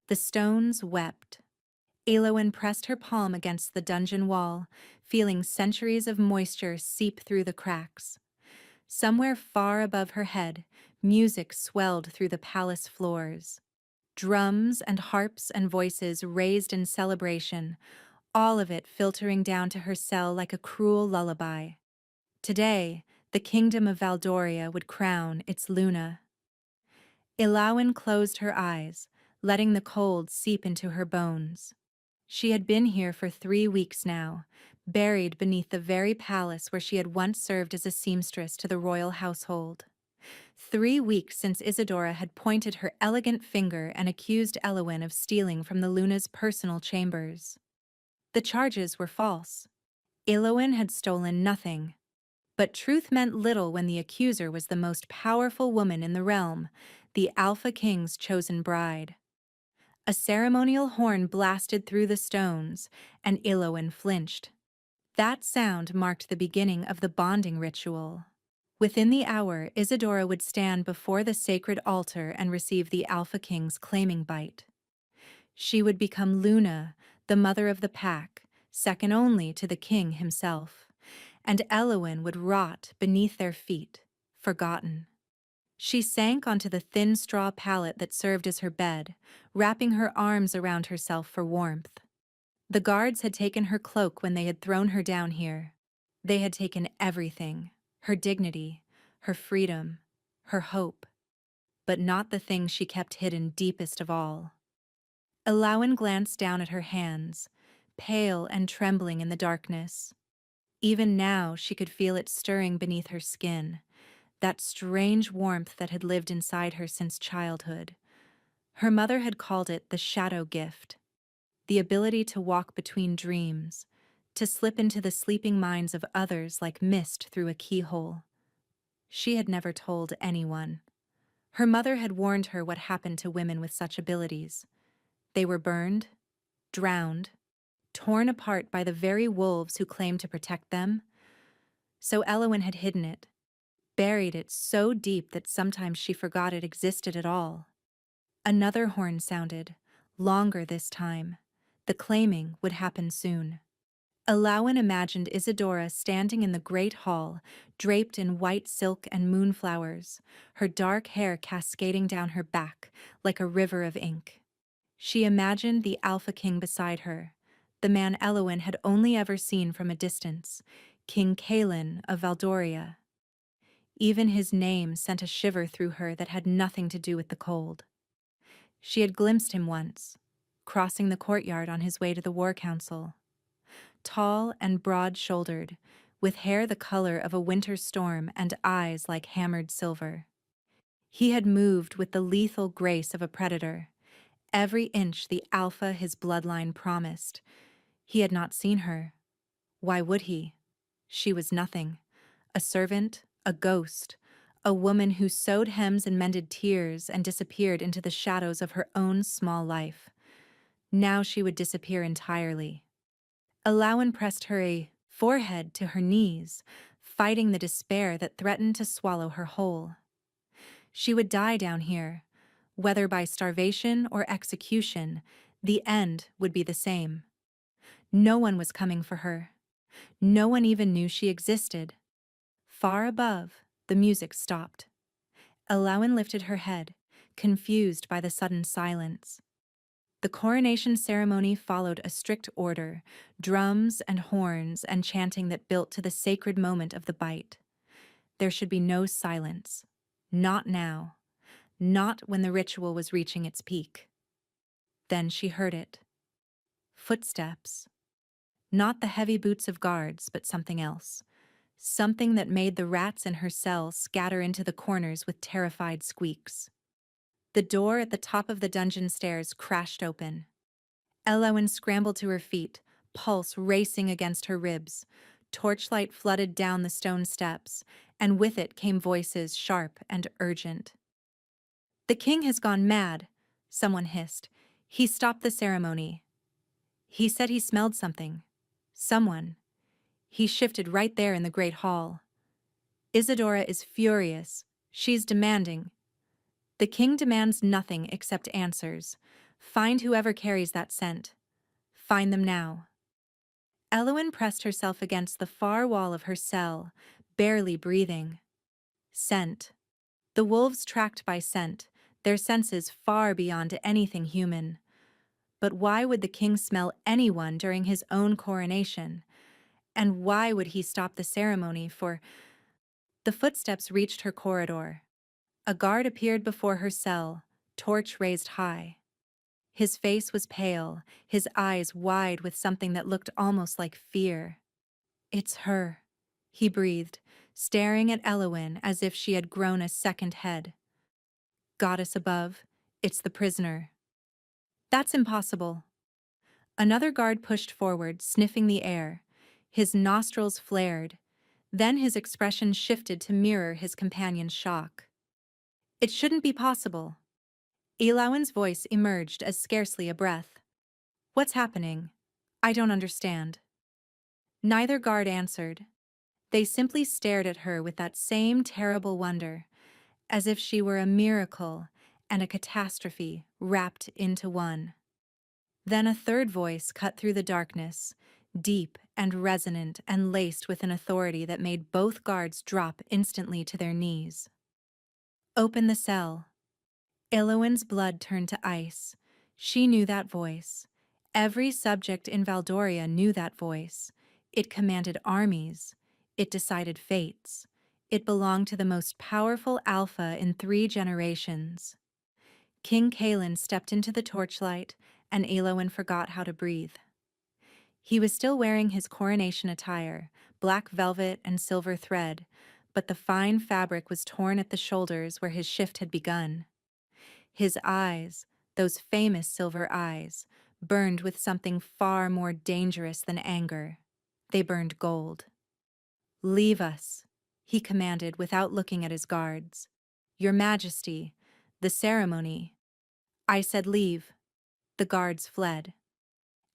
The stones wept. Eowyn pressed her palm against the dungeon wall, feeling centuries of moisture seep through the cracks. Somewhere far above her head, music swelled through the palace floors. Drums and harps and voices raised in celebration, all of it filtering down to her cell like a cruel lullaby. Today, the kingdom of Valdoria would crown its Luna. Elawyn closed her eyes, letting the cold seep into her bones. She had been here for 3 weeks now, buried beneath the very palace where she had once served as a seamstress to the royal household. 3 weeks since Isadora had pointed her elegant finger and accused Elwyn of stealing from the Luna's personal chambers. The charges were false. Elwyn had stolen nothing. But truth meant little when the accuser was the most powerful woman in the realm, the Alpha King's chosen bride. A ceremonial horn blasted through the stones, and Elwyn flinched. That sound marked the beginning of the bonding ritual. Within the hour, Isadora would stand before the sacred altar and receive the Alpha King's claiming bite. She would become Luna, the mother of the pack, second only to the king himself. And Elwyn would rot beneath their feet, forgotten. She sank onto the thin straw pallet that served as her bed, wrapping her arms around herself for warmth. The guards had taken her cloak when they had thrown her down here. They had taken everything, her dignity, her freedom, her hope, but not the thing she kept hidden deepest of all. Elawyn glanced down at her hands, pale and trembling in the darkness. Even now she could feel it stirring beneath her skin, that strange warmth that had lived inside her since childhood. Her mother had called it the shadow gift, the ability to walk between dreams, to slip into the sleeping minds of others like mist through a keyhole. She had never told anyone. Her mother had warned her what happened to women with such abilities. They were burned, drowned, torn apart by the very wolves who claimed to protect them. So Elwyn had hidden it, buried it so deep that sometimes she forgot it existed at all. Another horn sounded, longer this time. The claiming would happen soon. Elwyn imagined Isadora standing in the great hall, draped in white silk and moonflowers, her dark hair cascading down her back like a river of ink. She imagined the Alpha King beside her, the man Elwyn had only ever seen from a distance, King Kaelin of Valdoria. Even his name sent a shiver through her that had nothing to do with the cold. She had glimpsed him once, crossing the courtyard on his way to the war council. Tall and broad-shouldered, with hair the color of a winter storm and eyes like hammered silver. He had moved with the lethal grace of a predator, every inch the alpha his bloodline promised. He had not seen her. Why would he? She was nothing. A servant, a ghost, a woman who sewed hems and mended tears and disappeared into the shadows of her own small life. Now she would disappear entirely. Elawyn pressed her forehead to her knees, fighting the despair that threatened to swallow her whole. She would die down here. Whether by starvation or execution, the end would be the same. No one was coming for her. No one even knew she existed. Far above, the music stopped. Elawyn lifted her head, confused by the sudden silence. The coronation ceremony followed a strict order, drums and horns and chanting that built to the sacred moment of the bite. There should be no silence. Not now. Not when the ritual was reaching its peak. Then she heard it. Footsteps. Not the heavy boots of guards, but something else. Something that made the rats in her cell scatter into the corners with terrified squeaks. The door at the top of the dungeon stairs crashed open. Elawyn scrambled to her feet, pulse racing against her ribs. Torchlight flooded down the stone steps, and with it came voices sharp and urgent. "The king has gone mad," someone hissed. "He stopped the ceremony. He said he smelled something. Someone. He shifted right there in the great hall. Isadora is furious. She's demanding. The king demands nothing except answers. Find whoever carries that scent. Find them now. Elowen pressed herself against the far wall of her cell, barely breathing. Scent. The wolves tracked by scent, their senses far beyond anything human. But why would the king smell anyone during his own coronation? And why would he stop the ceremony for... The footsteps reached her corridor. A guard appeared before her cell, torch raised high. His face was pale, his eyes wide with something that looked almost like fear. "It's her," he breathed, staring at Elowen as if she had grown a second head. "Goddess above, it's the prisoner." "That's impossible." Another guard pushed forward, sniffing the air. His nostrils flared. Then his expression shifted to mirror his companion's shock. "It shouldn't be possible." Elowen's voice emerged as scarcely a breath. "What's happening? I don't understand." Neither guard answered. They simply stared at her with that same terrible wonder, as if she were a miracle and a catastrophe wrapped into one. Then a third voice cut through the darkness, deep and resonant and laced with an authority that made both guards drop instantly to their knees. "Open the cell." Elowen's blood turned to ice. She knew that voice. Every subject in Valdoria knew that voice. It commanded armies. It decided fates. It belonged to the most powerful alpha in 3 generations. King Kaelin stepped into the torchlight, and Elowen forgot how to breathe. He was still wearing his coronation attire, black velvet and silver thread, but the fine fabric was torn at the shoulders where his shift had begun. His eyes, those famous silver eyes, burned with something far more dangerous than anger. They burned gold. "Leave us," he commanded without looking at his guards. "Your Majesty, the ceremony." "I said leave." The guards fled.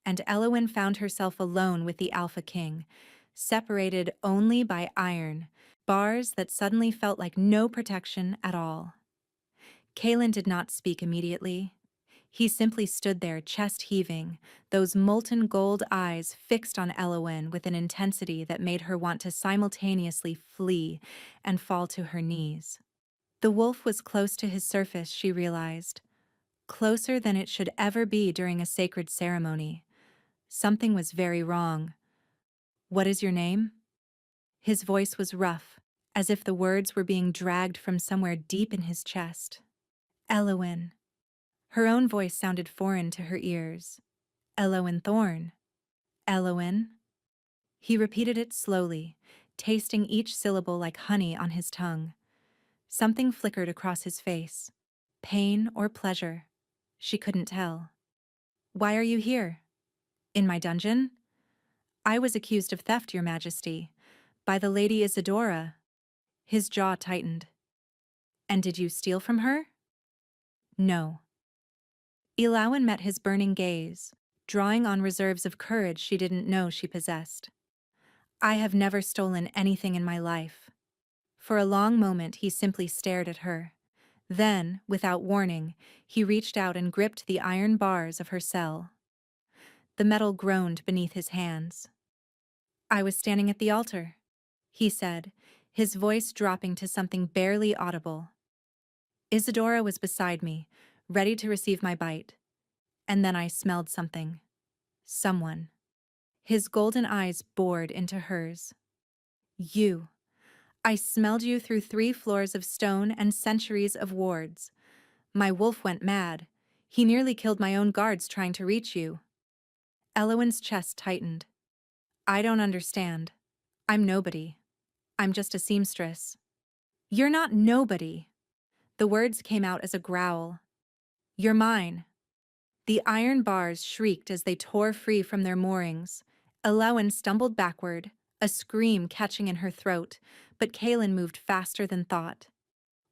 And Elowen found herself alone with the Alpha King, separated only by iron, bars that suddenly felt like no protection at all. Kaelin did not speak immediately. He simply stood there, chest heaving, those molten gold eyes fixed on Elowen with an intensity that made her want to simultaneously flee and fall to her knees. The wolf was close to his surface, she realized. Closer than it should ever be during a sacred ceremony. Something was very wrong. "What is your name?" His voice was rough, as if the words were being dragged from somewhere deep in his chest. "Elowen." Her own voice sounded foreign to her ears. "Elowen Thorn." "Elowen." He repeated it slowly, tasting each syllable like honey on his tongue. Something flickered across his face. Pain or pleasure. She couldn't tell. "Why are you here?" "In my dungeon?" "I was accused of theft, Your Majesty, by the Lady Isadora." His jaw tightened. "And did you steal from her?" "No." Elowen met his burning gaze, drawing on reserves of courage she didn't know she possessed. "I have never stolen anything in my life." For a long moment he simply stared at her. Then, without warning, he reached out and gripped the iron bars of her cell. The metal groaned beneath his hands. "I was standing at the altar," he said, his voice dropping to something barely audible. "Isadora was beside me, ready to receive my bite. And then I smelled something. Someone." His golden eyes bored into hers. "You. I smelled you through 3 floors of stone and centuries of wards. My wolf went mad. He nearly killed my own guards trying to reach you." Elowen's chest tightened. "I don't understand. I'm nobody. I'm just a seamstress." "You're not nobody." The words came out as a growl. "You're mine." The iron bars shrieked as they tore free from their moorings. Elowen stumbled backward, a scream catching in her throat, but Kaelin moved faster than thought.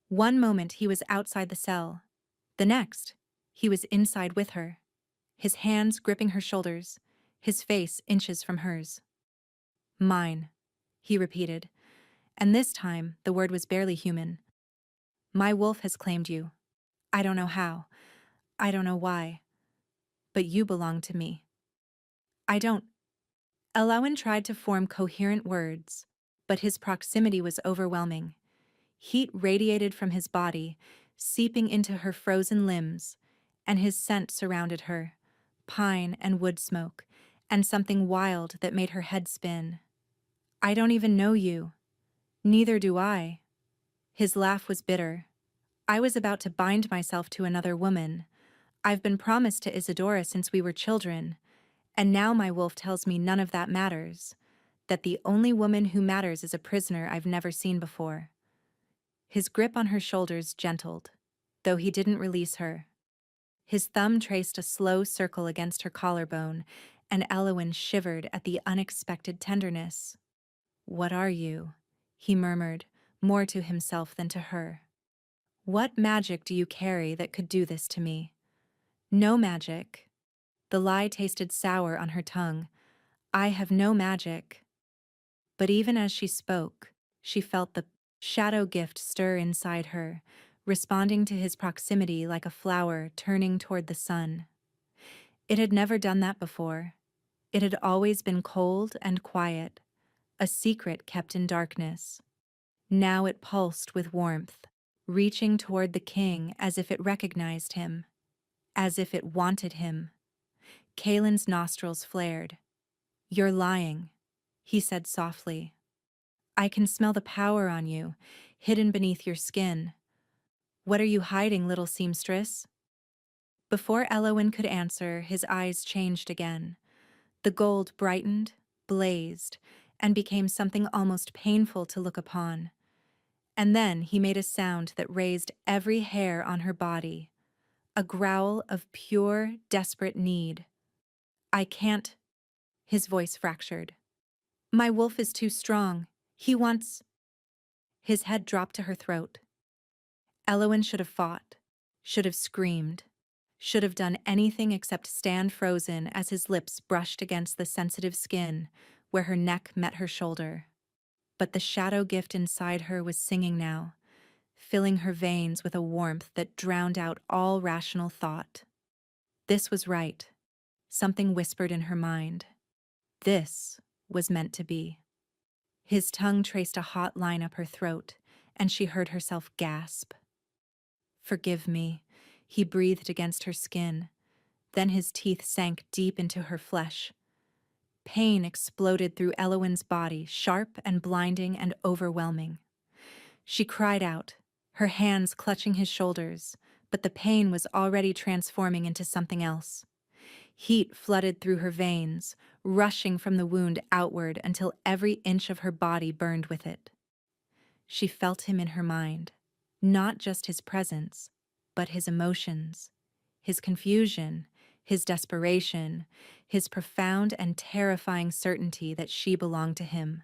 One moment he was outside the cell. The next, he was inside with her, his hands gripping her shoulders, his face inches from hers. "Mine," he repeated, and this time the word was barely human. "My wolf has claimed you. I don't know how. I don't know why. but you belong to me. I don't. Elowin tried to form coherent words, but his proximity was overwhelming. Heat radiated from his body, seeping into her frozen limbs, and his scent surrounded her, pine and wood smoke, and something wild that made her head spin. I don't even know you. Neither do I. His laugh was bitter. I was about to bind myself to another woman. I've been promised to Isadora since we were children, and now my wolf tells me none of that matters, that the only woman who matters is a prisoner I've never seen before. His grip on her shoulders gentled, though he didn't release her. His thumb traced a slow circle against her collarbone, and Elowin shivered at the unexpected tenderness. "What are you?" he murmured, more to himself than to her. "What magic do you carry that could do this to me?" "No magic." The lie tasted sour on her tongue. "I have no magic." But even as she spoke, she felt the shadow gift stir inside her, responding to his proximity like a flower turning toward the sun. It had never done that before. It had always been cold and quiet, a secret kept in darkness. Now it pulsed with warmth, reaching toward the king as if it recognized him, as if it wanted him. Kaelin's nostrils flared. "You're lying," he said softly. "I can smell the power on you, hidden beneath your skin. What are you hiding, little seamstress?" Before Elowin could answer, his eyes changed again. The gold brightened, blazed, and became something almost painful to look upon. And then he made a sound that raised every hair on her body, a growl of pure, desperate need. "I can't." His voice fractured. "My wolf is too strong. He wants—" His head dropped to her throat. Elowin should have fought, should have screamed, should have done anything except stand frozen as his lips brushed against the sensitive skin where her neck met her shoulder. But the shadow gift inside her was singing now, filling her veins with a warmth that drowned out all rational thought. This was right. Something whispered in her mind. This was meant to be. His tongue traced a hot line up her throat, and she heard herself gasp. "Forgive me," he breathed against her skin. Then his teeth sank deep into her flesh. Pain exploded through Elowin's body, sharp and blinding and overwhelming. She cried out, her hands clutching his shoulders, but the pain was already transforming into something else. Heat flooded through her veins, rushing from the wound outward until every inch of her body burned with it. She felt him in her mind, not just his presence, but his emotions, his confusion, his desperation, his profound and terrifying certainty that she belonged to him.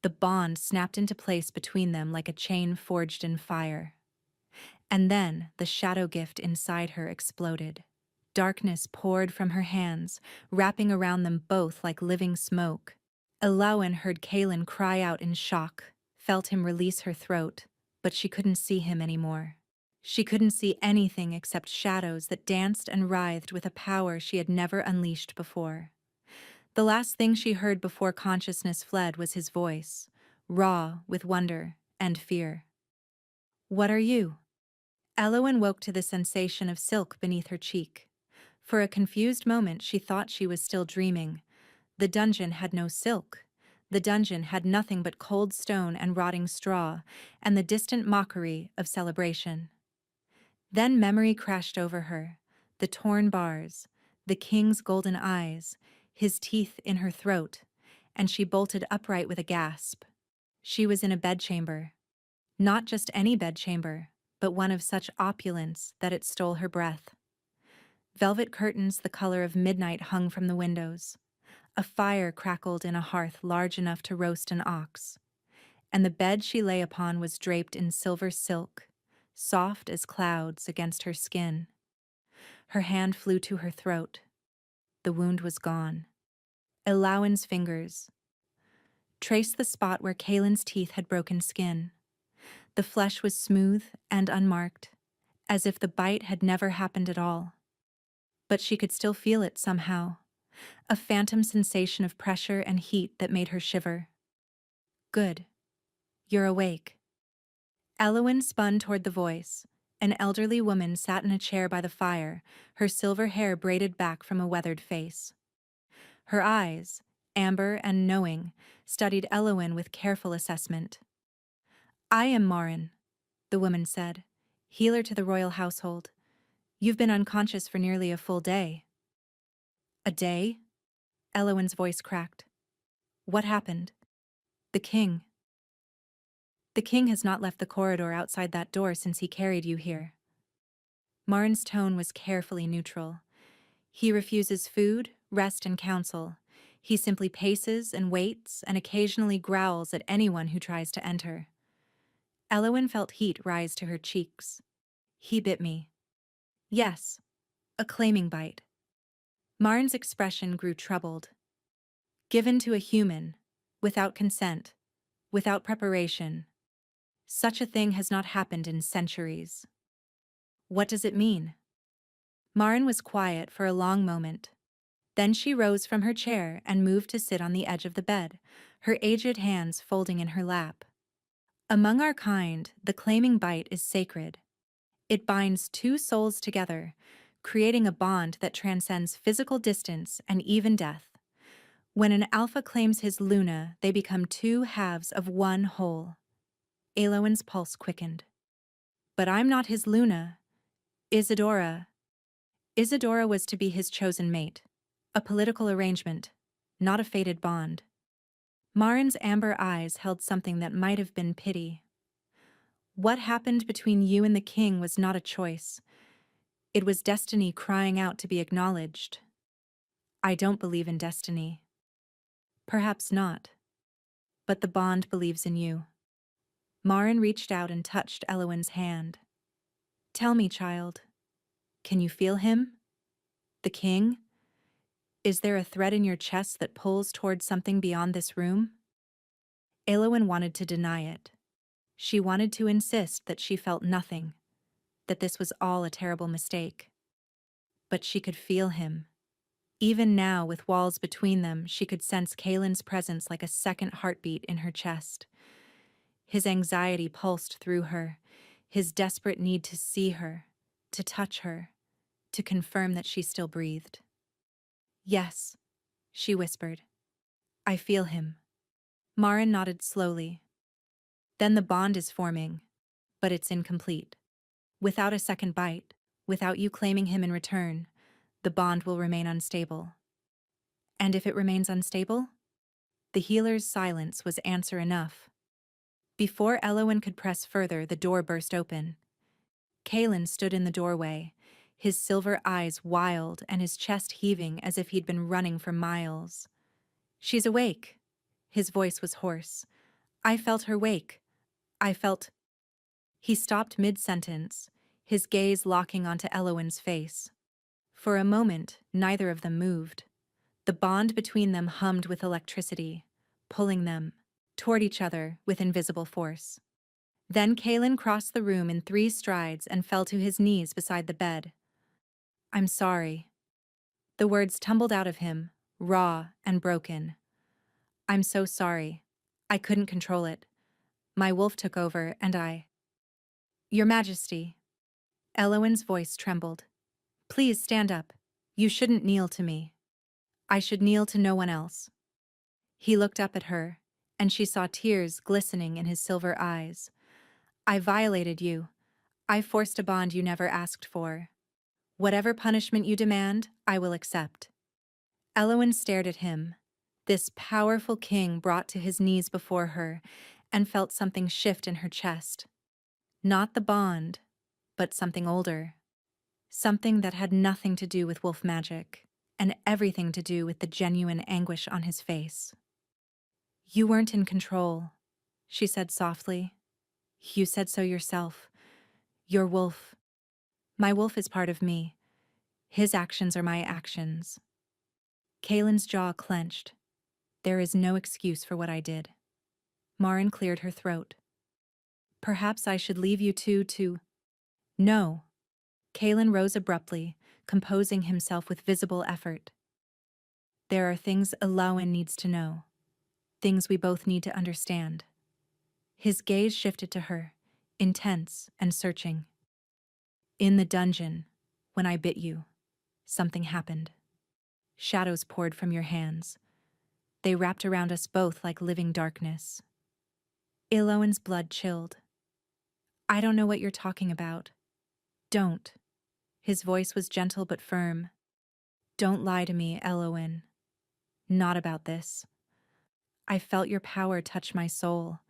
The bond snapped into place between them like a chain forged in fire. And then the shadow gift inside her exploded. Darkness poured from her hands, wrapping around them both like living smoke. Elowin heard Kaelin cry out in shock, felt him release her throat, but she couldn't see him anymore. She couldn't see anything except shadows that danced and writhed with a power she had never unleashed before. The last thing she heard before consciousness fled was his voice, raw with wonder and fear. "What are you?" Elowin woke to the sensation of silk beneath her cheek. For a confused moment she thought she was still dreaming. The dungeon had no silk. The dungeon had nothing but cold stone and rotting straw, and the distant mockery of celebration. Then memory crashed over her, the torn bars, the king's golden eyes, his teeth in her throat, and she bolted upright with a gasp. She was in a bedchamber. Not just any bedchamber, but one of such opulence that it stole her breath. Velvet curtains the color of midnight hung from the windows. A fire crackled in a hearth large enough to roast an ox, and the bed she lay upon was draped in silver silk, soft as clouds against her skin. Her hand flew to her throat. The wound was gone. Elowin's fingers traced the spot where Kaelin's teeth had broken skin. The flesh was smooth and unmarked, as if the bite had never happened at all. but she could still feel it somehow, a phantom sensation of pressure and heat that made her shiver. Good. You're awake. Elowen spun toward the voice. An elderly woman sat in a chair by the fire, her silver hair braided back from a weathered face. Her eyes, amber and knowing, studied Elowen with careful assessment. I am Marin, the woman said, healer to the royal household. You've been unconscious for nearly a full day. A day? Elowen's voice cracked. What happened? The king. The king has not left the corridor outside that door since he carried you here. Marin's tone was carefully neutral. He refuses food, rest, and counsel. He simply paces and waits and occasionally growls at anyone who tries to enter. Elowen felt heat rise to her cheeks. He bit me. Yes, a claiming bite. Marin's expression grew troubled. Given to a human, without consent, without preparation. Such a thing has not happened in centuries. What does it mean? Marin was quiet for a long moment. Then she rose from her chair and moved to sit on the edge of the bed, her aged hands folding in her lap. Among our kind, the claiming bite is sacred. It binds two souls together, creating a bond that transcends physical distance and even death. When an alpha claims his Luna, they become two halves of one whole. Elowen's pulse quickened. But I'm not his Luna. Isadora. Isadora was to be his chosen mate. A political arrangement, not a fated bond. Marin's amber eyes held something that might have been pity. What happened between you and the king was not a choice. It was destiny crying out to be acknowledged. I don't believe in destiny. Perhaps not. But the bond believes in you. Marin reached out and touched Elowen's hand. Tell me, child. Can you feel him? The king? Is there a thread in your chest that pulls towards something beyond this room? Elowen wanted to deny it. She wanted to insist that she felt nothing, that this was all a terrible mistake. But she could feel him. Even now, with walls between them, she could sense Kaelin's presence like a second heartbeat in her chest. His anxiety pulsed through her, his desperate need to see her, to touch her, to confirm that she still breathed. Yes, she whispered. I feel him. Marin nodded slowly. Then the bond is forming, but it's incomplete. Without a second bite, without you claiming him in return, the bond will remain unstable. And if it remains unstable? The healer's silence was answer enough. Before Elowen could press further, the door burst open. Kaelin stood in the doorway, his silver eyes wild and his chest heaving as if he'd been running for miles. She's awake. His voice was hoarse. I felt her wake. I felt... He stopped mid-sentence, his gaze locking onto Elowen's face. For a moment, neither of them moved. The bond between them hummed with electricity, pulling them toward each other with invisible force. Then Kaelin crossed the room in 3 strides and fell to his knees beside the bed. I'm sorry. The words tumbled out of him, raw and broken. I'm so sorry. I couldn't control it. My wolf took over and I... Your Majesty. Elowen's voice trembled. Please stand up. You shouldn't kneel to me. I should kneel to no one else. He looked up at her, and she saw tears glistening in his silver eyes. I violated you. I forced a bond you never asked for. Whatever punishment you demand, I will accept. Elowen stared at him, this powerful king brought to his knees before her, and felt something shift in her chest. Not the bond, but something older. Something that had nothing to do with wolf magic, and everything to do with the genuine anguish on his face. You weren't in control, she said softly. You said so yourself. Your wolf. My wolf is part of me. His actions are my actions. Kaelin's jaw clenched. There is no excuse for what I did. Marin cleared her throat. Perhaps I should leave you two to... No. Kaelin rose abruptly, composing himself with visible effort. There are things Elowin needs to know, things we both need to understand. His gaze shifted to her, intense and searching. In the dungeon, when I bit you, something happened. Shadows poured from your hands. They wrapped around us both like living darkness. Elowin's blood chilled. I don't know what you're talking about. Don't. His voice was gentle but firm. Don't lie to me, Elowin. Not about this. I felt your power touch my soul.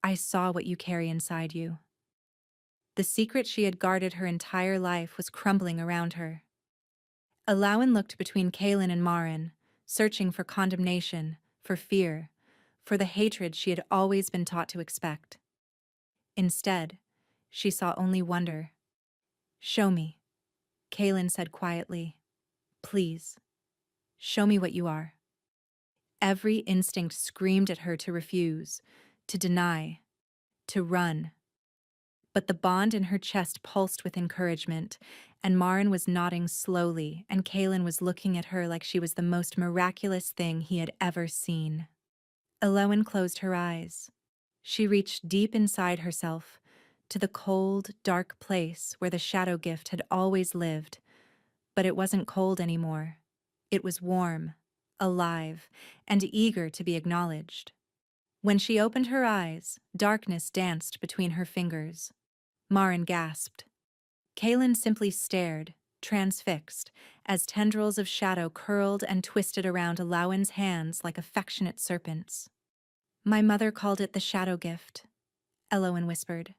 I saw what you carry inside you. The secret she had guarded her entire life was crumbling around her. Elowin looked between Kaelin and Marin, searching for condemnation, for fear, for the hatred she had always been taught to expect. Instead, she saw only wonder. Show me, Kaelin said quietly. Please, show me what you are. Every instinct screamed at her to refuse, to deny, to run. But the bond in her chest pulsed with encouragement, and Marin was nodding slowly, and Kaelin was looking at her like she was the most miraculous thing he had ever seen. Elowin closed her eyes. She reached deep inside herself, to the cold, dark place where the shadow gift had always lived. But it wasn't cold anymore. It was warm, alive, and eager to be acknowledged. When she opened her eyes, darkness danced between her fingers. Marin gasped. Kaelin simply stared, transfixed, as tendrils of shadow curled and twisted around Elowin's hands like affectionate serpents. My mother called it the shadow gift, Elowin whispered.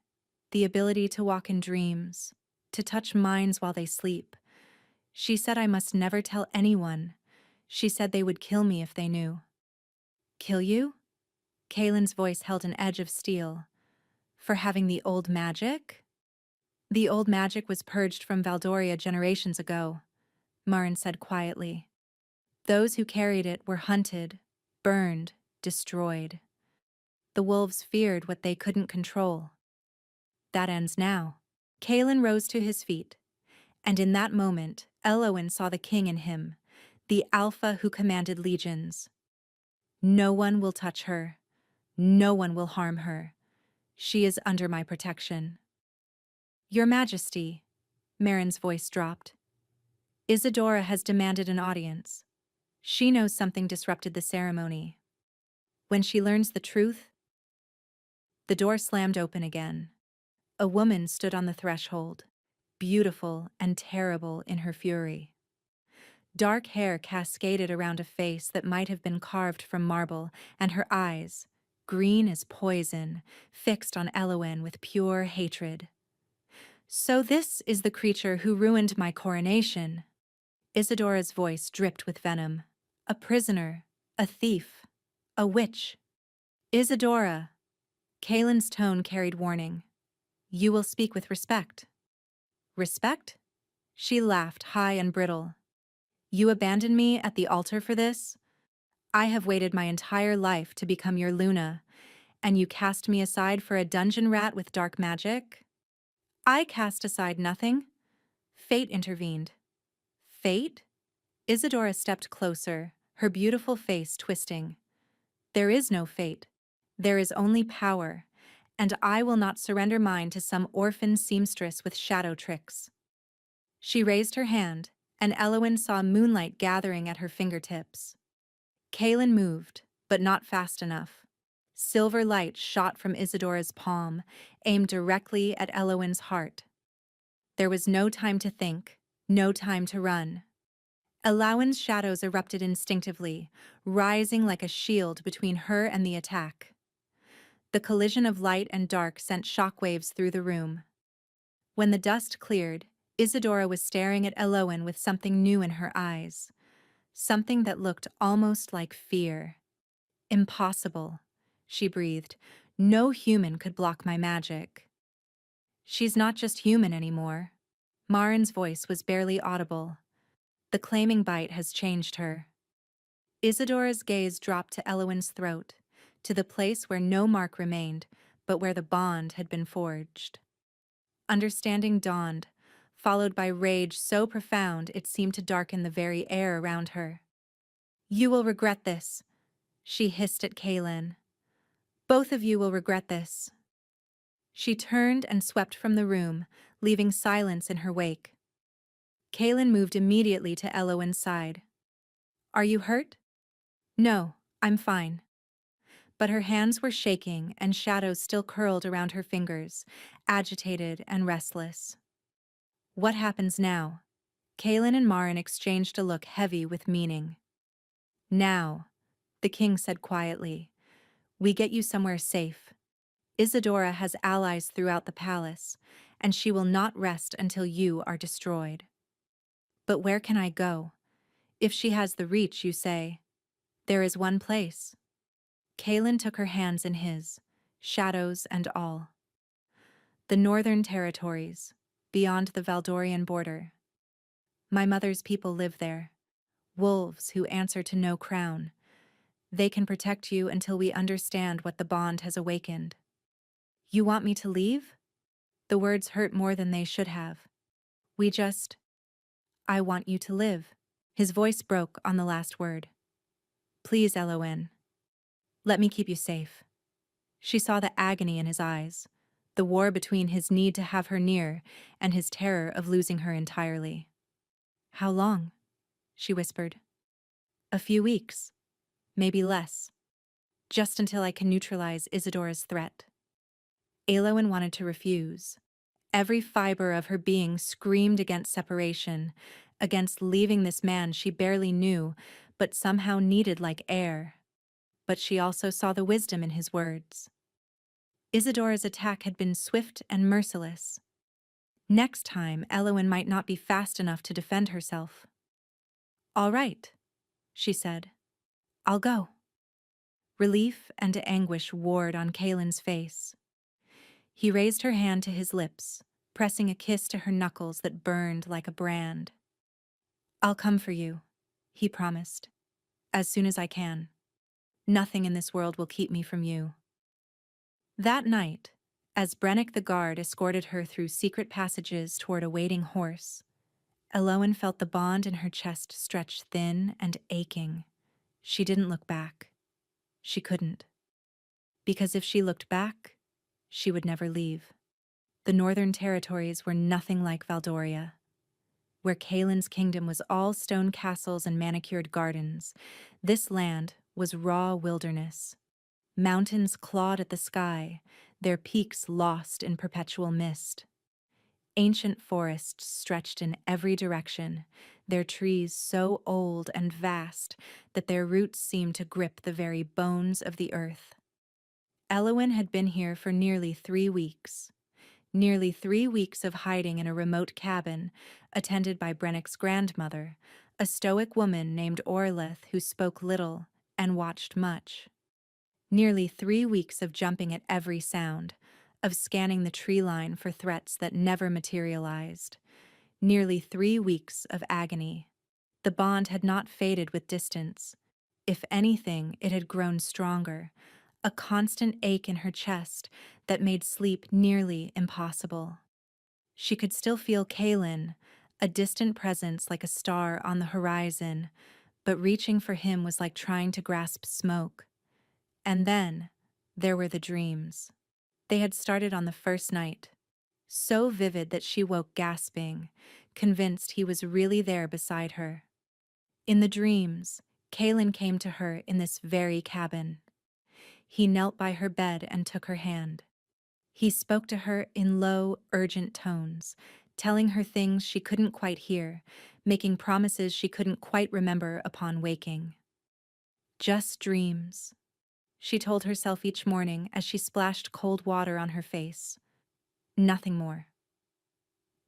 The ability to walk in dreams, to touch minds while they sleep. She said I must never tell anyone. She said they would kill me if they knew. Kill you? Kaelin's voice held an edge of steel. For having the old magic? The old magic was purged from Valdoria generations ago, Marin said quietly. Those who carried it were hunted, burned, destroyed. The wolves feared what they couldn't control. That ends now. Kaelin rose to his feet, and in that moment, Elowin saw the king in him, the alpha who commanded legions. No one will touch her. No one will harm her. She is under my protection. Your Majesty, Marin's voice dropped. Isadora has demanded an audience. She knows something disrupted the ceremony. When she learns the truth, the door slammed open again. A woman stood on the threshold, beautiful and terrible in her fury. Dark hair cascaded around a face that might have been carved from marble, and her eyes, green as poison, fixed on Elowin with pure hatred. So this is the creature who ruined my coronation. Isadora's voice dripped with venom. A prisoner, a thief, a witch. Isadora. Kaelin's tone carried warning. You will speak with respect. Respect? She laughed, high and brittle. You abandoned me at the altar for this? I have waited my entire life to become your Luna, and you cast me aside for a dungeon rat with dark magic? I cast aside nothing. Fate intervened. Fate? Isadora stepped closer, her beautiful face twisting. There is no fate. There is only power, and I will not surrender mine to some orphan seamstress with shadow tricks. She raised her hand, and Elowin saw moonlight gathering at her fingertips. Kaelin moved, but not fast enough. Silver light shot from Isadora's palm, aimed directly at Elowin's heart. There was no time to think, no time to run. Elowin's shadows erupted instinctively, rising like a shield between her and the attack. The collision of light and dark sent shockwaves through the room. When the dust cleared, Isadora was staring at Elowin with something new in her eyes. Something that looked almost like fear. Impossible, she breathed. No human could block my magic. She's not just human anymore. Marin's voice was barely audible. The claiming bite has changed her. Isadora's gaze dropped to Elowin's throat, to the place where no mark remained, but where the bond had been forged. Understanding dawned, followed by rage so profound it seemed to darken the very air around her. "You will regret this," she hissed at Kaelin. "Both of you will regret this." She turned and swept from the room, leaving silence in her wake. Kaelin moved immediately to Eloin's side. "Are you hurt?" "No, I'm fine." But her hands were shaking and shadows still curled around her fingers, agitated and restless. "What happens now?" Kaelin and Marin exchanged a look heavy with meaning. "Now," the king said quietly, "we get you somewhere safe. Isadora has allies throughout the palace, and she will not rest until you are destroyed." "But where can I go? If she has the reach, you say." "There is one place." Kaelin took her hands in his, shadows and all. "The northern territories, beyond the Valdorian border. My mother's people live there, wolves who answer to no crown. They can protect you until we understand what the bond has awakened." "You want me to leave?" The words hurt more than they should have. "I want you to live." His voice broke on the last word. "Please, Eloin, let me keep you safe." She saw the agony in his eyes, the war between his need to have her near and his terror of losing her entirely. "How long?" she whispered. "A few weeks, maybe less, just until I can neutralize Isadora's threat." Eowyn wanted to refuse. Every fiber of her being screamed against separation, against leaving this man she barely knew, but somehow needed like air. But she also saw the wisdom in his words. Isadora's attack had been swift and merciless. Next time, Eowyn might not be fast enough to defend herself. "All right," she said. "I'll go." Relief and anguish warred on Kaelin's face. He raised her hand to his lips, pressing a kiss to her knuckles that burned like a brand. "I'll come for you," he promised, "as soon as I can. Nothing in this world will keep me from you." That night, as Brennick the guard escorted her through secret passages toward a waiting horse, Eowyn felt the bond in her chest stretch thin and aching. She didn't look back. She couldn't. Because if she looked back, she would never leave. The northern territories were nothing like Valdoria. Where Kaelin's kingdom was all stone castles and manicured gardens, this land was raw wilderness. Mountains clawed at the sky, their peaks lost in perpetual mist. Ancient forests stretched in every direction, their trees so old and vast that their roots seemed to grip the very bones of the earth. Eowyn had been here for nearly 3 weeks. Nearly 3 weeks of hiding in a remote cabin, attended by Brennick's grandmother, a stoic woman named Orleth who spoke little and watched much. Nearly 3 weeks of jumping at every sound, of scanning the tree line for threats that never materialized. Nearly 3 weeks of agony. The bond had not faded with distance. If anything, it had grown stronger, a constant ache in her chest that made sleep nearly impossible. She could still feel Kaelin, a distant presence like a star on the horizon, but reaching for him was like trying to grasp smoke. And then, there were the dreams. They had started on the first night, so vivid that she woke gasping, convinced he was really there beside her. In the dreams, Kaelin came to her in this very cabin. He knelt by her bed and took her hand. He spoke to her in low, urgent tones, telling her things she couldn't quite hear, making promises she couldn't quite remember upon waking. Just dreams, she told herself each morning as she splashed cold water on her face. Nothing more.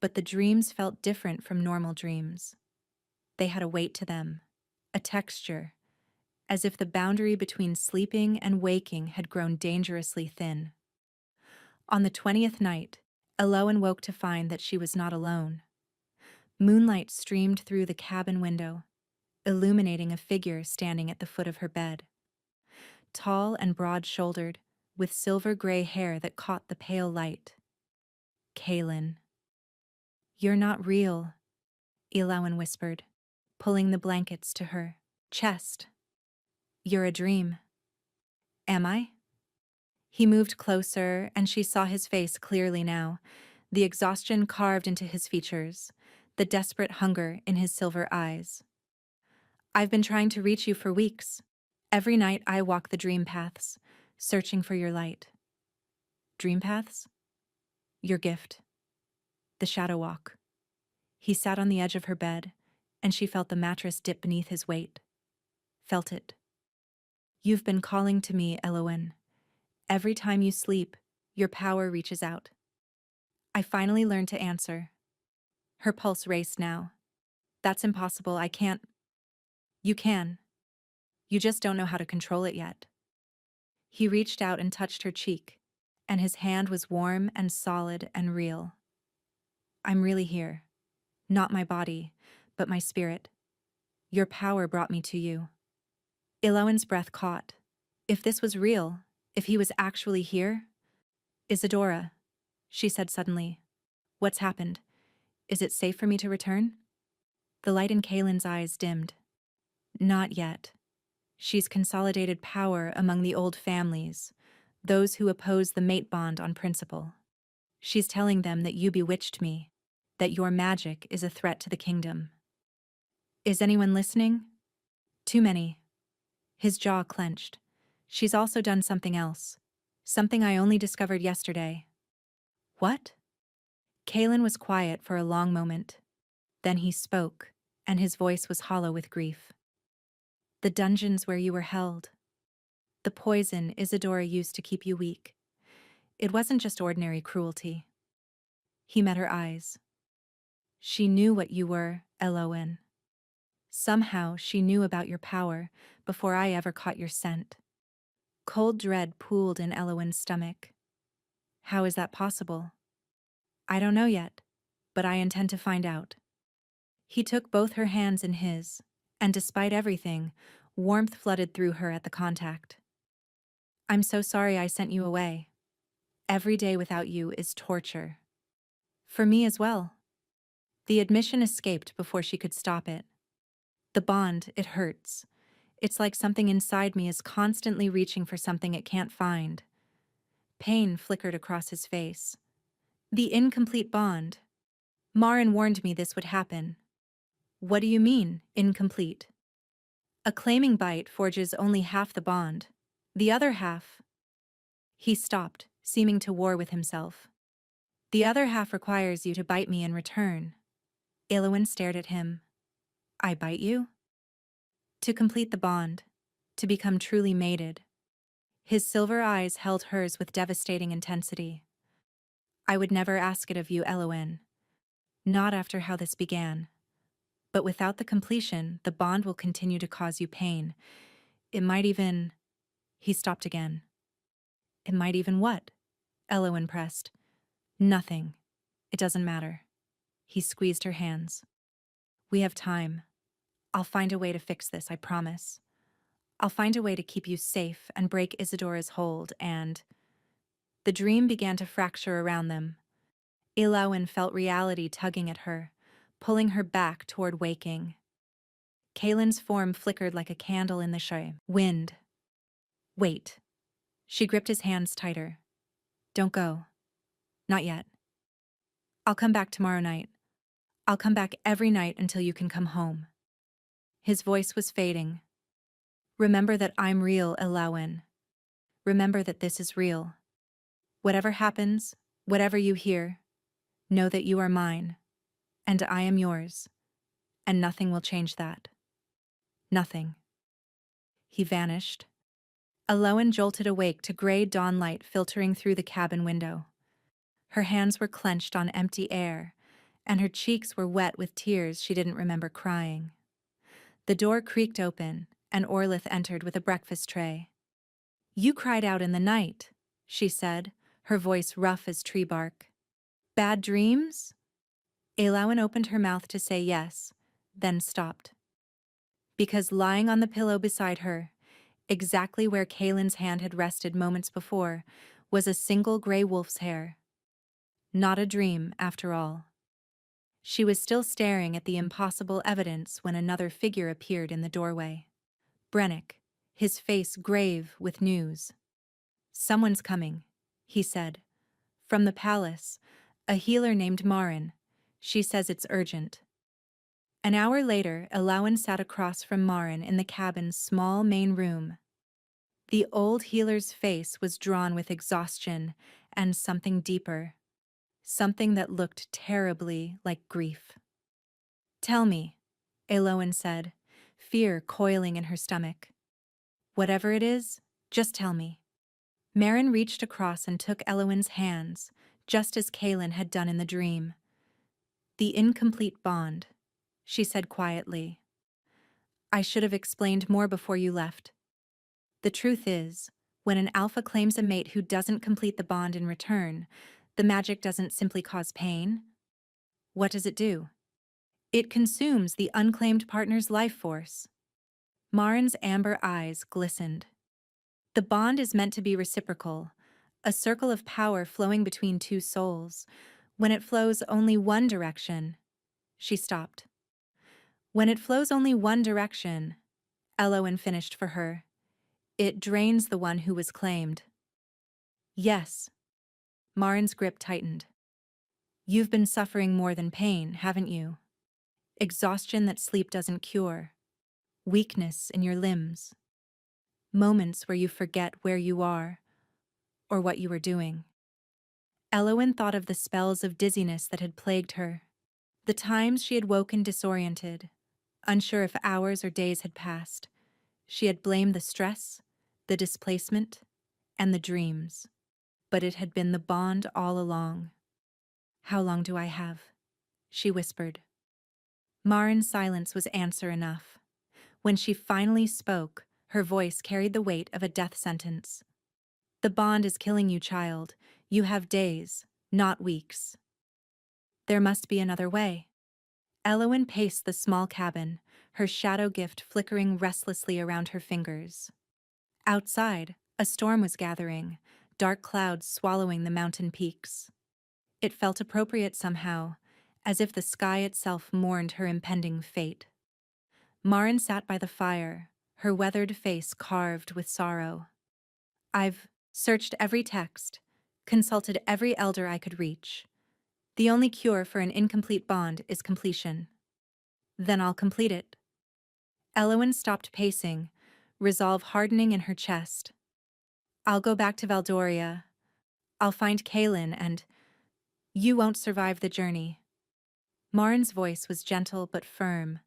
But the dreams felt different from normal dreams. They had a weight to them, a texture, as if the boundary between sleeping and waking had grown dangerously thin. On the 20th night, Eowyn woke to find that she was not alone. Moonlight streamed through the cabin window, illuminating a figure standing at the foot of her bed. Tall and broad-shouldered, with silver-gray hair that caught the pale light. Kaelin. You're not real, Elowin whispered, pulling the blankets to her chest. You're a dream. Am I? He moved closer, and she saw his face clearly now, the exhaustion carved into his features, the desperate hunger in his silver eyes. I've been trying to reach you for weeks. Every night I walk the dream paths, searching for your light. Dream paths? Your gift. The shadow walk. He sat on the edge of her bed, and she felt the mattress dip beneath his weight. Felt it. You've been calling to me, Elowin. Every time you sleep, your power reaches out. I finally learned to answer. Her pulse raced now. That's impossible, I can't. You can. You just don't know how to control it yet. He reached out and touched her cheek, and his hand was warm and solid and real. I'm really here. Not my body, but my spirit. Your power brought me to you. Elowin's breath caught. If this was real, if he was actually here? Isadora, she said suddenly. What's happened? Is it safe for me to return? The light in Kaylin's eyes dimmed. Not yet. She's consolidated power among the old families, those who oppose the mate bond on principle. She's telling them that you bewitched me, that your magic is a threat to the kingdom. Is anyone listening? Too many. His jaw clenched. She's also done something else. Something I only discovered yesterday. What? Kaylin was quiet for a long moment. Then he spoke, and his voice was hollow with grief. The dungeons where you were held. The poison Isadora used to keep you weak. It wasn't just ordinary cruelty. He met her eyes. She knew what you were, Elowin. Somehow she knew about your power before I ever caught your scent. Cold dread pooled in Elowin's stomach. How is that possible? I don't know yet, but I intend to find out. He took both her hands in his, and despite everything, warmth flooded through her at the contact. I'm so sorry I sent you away. Every day without you is torture. For me as well. The admission escaped before she could stop it. The bond, it hurts. It's like something inside me is constantly reaching for something it can't find. Pain flickered across his face. The incomplete bond. Marin warned me this would happen. What do you mean, incomplete? A claiming bite forges only half the bond. The other half... He stopped, seeming to war with himself. The other half requires you to bite me in return. Elowin stared at him. I bite you? To complete the bond. To become truly mated. His silver eyes held hers with devastating intensity. I would never ask it of you, Elowin. Not after how this began. But without the completion, the bond will continue to cause you pain. It might even... He stopped again. It might even what? Elowin pressed. Nothing. It doesn't matter. He squeezed her hands. We have time. I'll find a way to fix this, I promise. I'll find a way to keep you safe and break Isadora's hold, and... The dream began to fracture around them. Elowin felt reality tugging at her, pulling her back toward waking. Kaylin's form flickered like a candle in the wind. Wait. She gripped his hands tighter. Don't go. Not yet. I'll come back tomorrow night. I'll come back every night until you can come home. His voice was fading. Remember that I'm real, Elowin. Remember that this is real. Whatever happens, whatever you hear, know that you are mine, and I am yours, and nothing will change that. Nothing. He vanished. Elowin jolted awake to gray dawn light filtering through the cabin window. Her hands were clenched on empty air, and her cheeks were wet with tears she didn't remember crying. The door creaked open, and Orlith entered with a breakfast tray. You cried out in the night, she said, her voice rough as tree bark. Bad dreams? Elowin opened her mouth to say yes, then stopped. Because lying on the pillow beside her, exactly where Kaylin's hand had rested moments before, was a single gray wolf's hair. Not a dream, after all. She was still staring at the impossible evidence when another figure appeared in the doorway. Brennick, his face grave with news. "Someone's coming," he said. "From the palace, a healer named Marin. She says it's urgent." An hour later, Elowen sat across from Marin in the cabin's small main room. The old healer's face was drawn with exhaustion and something deeper, something that looked terribly like grief. "Tell me," Elowen said, fear coiling in her stomach. "Whatever it is, just tell me." Marin reached across and took Elowen's hands, just as Kaelin had done in the dream. "The incomplete bond," she said quietly. "I should have explained more before you left. The truth is, when an alpha claims a mate who doesn't complete the bond in return, the magic doesn't simply cause pain. What does it do? It consumes the unclaimed partner's life force." Marin's amber eyes glistened. "The bond is meant to be reciprocal, a circle of power flowing between two souls. When it flows only one direction..." She stopped. "When it flows only one direction," Elowen finished for her, "it drains the one who was claimed." "Yes." Marin's grip tightened. "You've been suffering more than pain, haven't you? Exhaustion that sleep doesn't cure. Weakness in your limbs. Moments where you forget where you are or what you were doing." Elowen thought of the spells of dizziness that had plagued her, the times she had woken disoriented, unsure if hours or days had passed. She had blamed the stress, the displacement, and the dreams. But it had been the bond all along. "How long do I have?" she whispered. Marin's silence was answer enough. When she finally spoke, her voice carried the weight of a death sentence. "The bond is killing you, child. You have days, not weeks." "There must be another way." Elowen paced the small cabin, her shadow gift flickering restlessly around her fingers. Outside, a storm was gathering, dark clouds swallowing the mountain peaks. It felt appropriate somehow, as if the sky itself mourned her impending fate. Marin sat by the fire, her weathered face carved with sorrow. "I've searched every text, consulted every elder I could reach. The only cure for an incomplete bond is completion." "Then I'll complete it." Elowen stopped pacing, resolve hardening in her chest. "I'll go back to Valdoria. I'll find Kaelin and you won't survive the journey." Marin's voice was gentle but firm.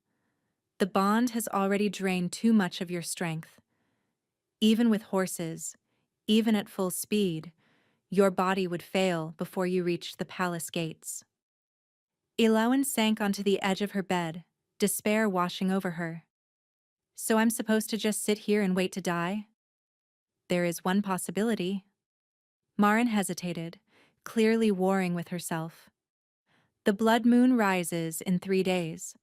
"The bond has already drained too much of your strength. Even with horses, even at full speed, your body would fail before you reached the palace gates." Elowen sank onto the edge of her bed, despair washing over her. "So I'm supposed to just sit here and wait to die?" "There is one possibility." Marin hesitated, clearly warring with herself. "The blood moon rises in 3 days.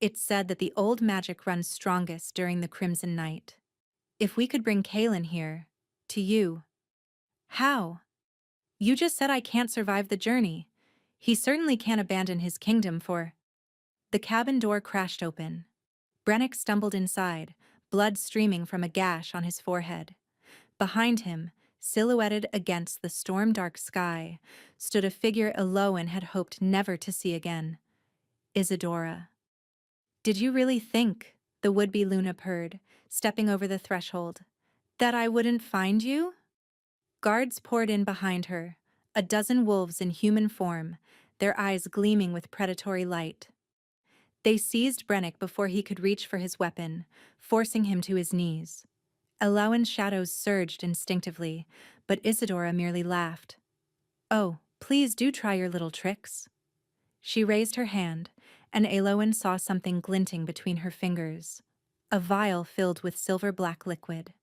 It's said that the old magic runs strongest during the crimson night. If we could bring Kaelin here, to you..." "How? You just said I can't survive the journey. He certainly can't abandon his kingdom for..." The cabin door crashed open. Brennick stumbled inside, blood streaming from a gash on his forehead. Behind him, silhouetted against the storm-dark sky, stood a figure Elowen had hoped never to see again. Isadora. "Did you really think," the would-be Luna purred, stepping over the threshold, "that I wouldn't find you?" Guards poured in behind her, a dozen wolves in human form, their eyes gleaming with predatory light. They seized Brennick before he could reach for his weapon, forcing him to his knees. Elowen's shadows surged instinctively, but Isadora merely laughed. "Oh, please do try your little tricks." She raised her hand, and Elowen saw something glinting between her fingers, a vial filled with silver-black liquid.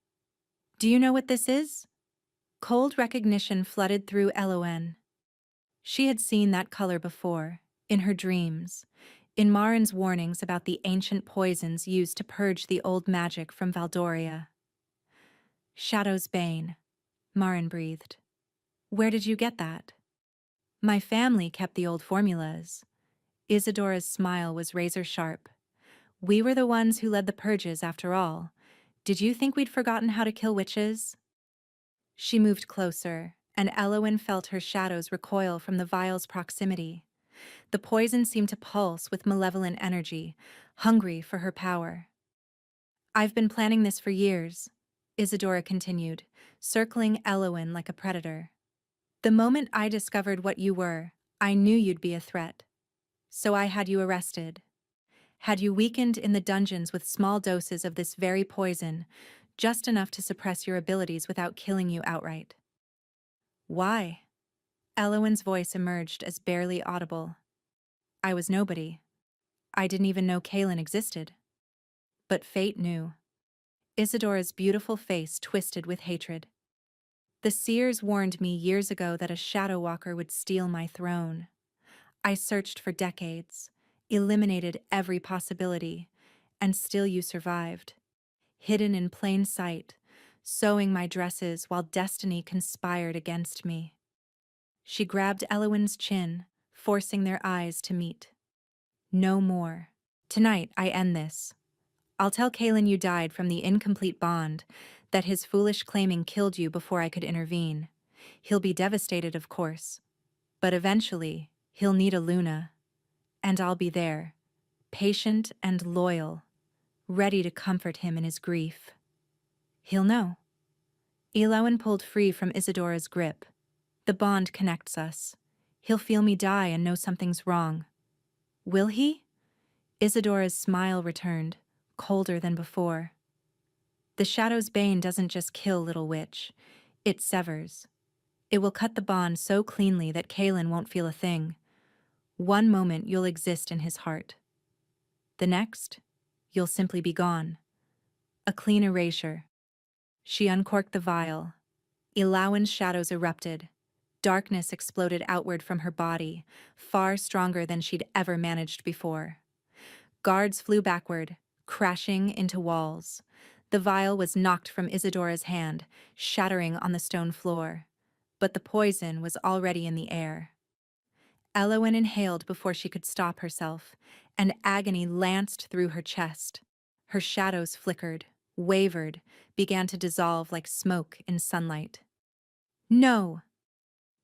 "Do you know what this is?" Cold recognition flooded through Elowen. She had seen that color before, in her dreams, in Marin's warnings about the ancient poisons used to purge the old magic from Valdoria. "Shadow's Bane," Marin breathed. "Where did you get that?" "My family kept the old formulas. Isadora's smile was razor sharp. We were the ones who led the purges, after all. Did you think we'd forgotten how to kill witches? She moved closer, and Elowen felt her shadows recoil from the vial's proximity. The poison seemed to pulse with malevolent energy, hungry for her power. I've been planning this for years, Isadora continued, circling Elowen like a predator. The moment I discovered what you were, I knew you'd be a threat. So I had you arrested. Had you weakened in the dungeons with small doses of this very poison, just enough to suppress your abilities without killing you outright. Why? Elowen's voice emerged as barely audible. I was nobody. I didn't even know Kaelin existed. But fate knew. Isadora's beautiful face twisted with hatred. The seers warned me years ago that a Shadow Walker would steal my throne. I searched for decades, eliminated every possibility, and still you survived. Hidden in plain sight, sewing my dresses while destiny conspired against me. She grabbed Elowen's chin, forcing their eyes to meet. No more. Tonight I end this. I'll tell Kaelin you died from the incomplete bond, that his foolish claiming killed you before I could intervene. He'll be devastated, of course. But eventually, he'll need a Luna. And I'll be there, patient and loyal, ready to comfort him in his grief. He'll know. Elowen pulled free from Isadora's grip. The bond connects us. He'll feel me die and know something's wrong. Will he? Isadora's smile returned, colder than before. The Shadow's Bane doesn't just kill Little Witch. It severs. It will cut the bond so cleanly that Kaelin won't feel a thing. One moment you'll exist in his heart. The next, you'll simply be gone. A clean erasure. She uncorked the vial. Elowen's shadows erupted. Darkness exploded outward from her body, far stronger than she'd ever managed before. Guards flew backward, crashing into walls. The vial was knocked from Isadora's hand, shattering on the stone floor. But the poison was already in the air. Elowen inhaled before she could stop herself, and agony lanced through her chest. Her shadows flickered, wavered, began to dissolve like smoke in sunlight. No!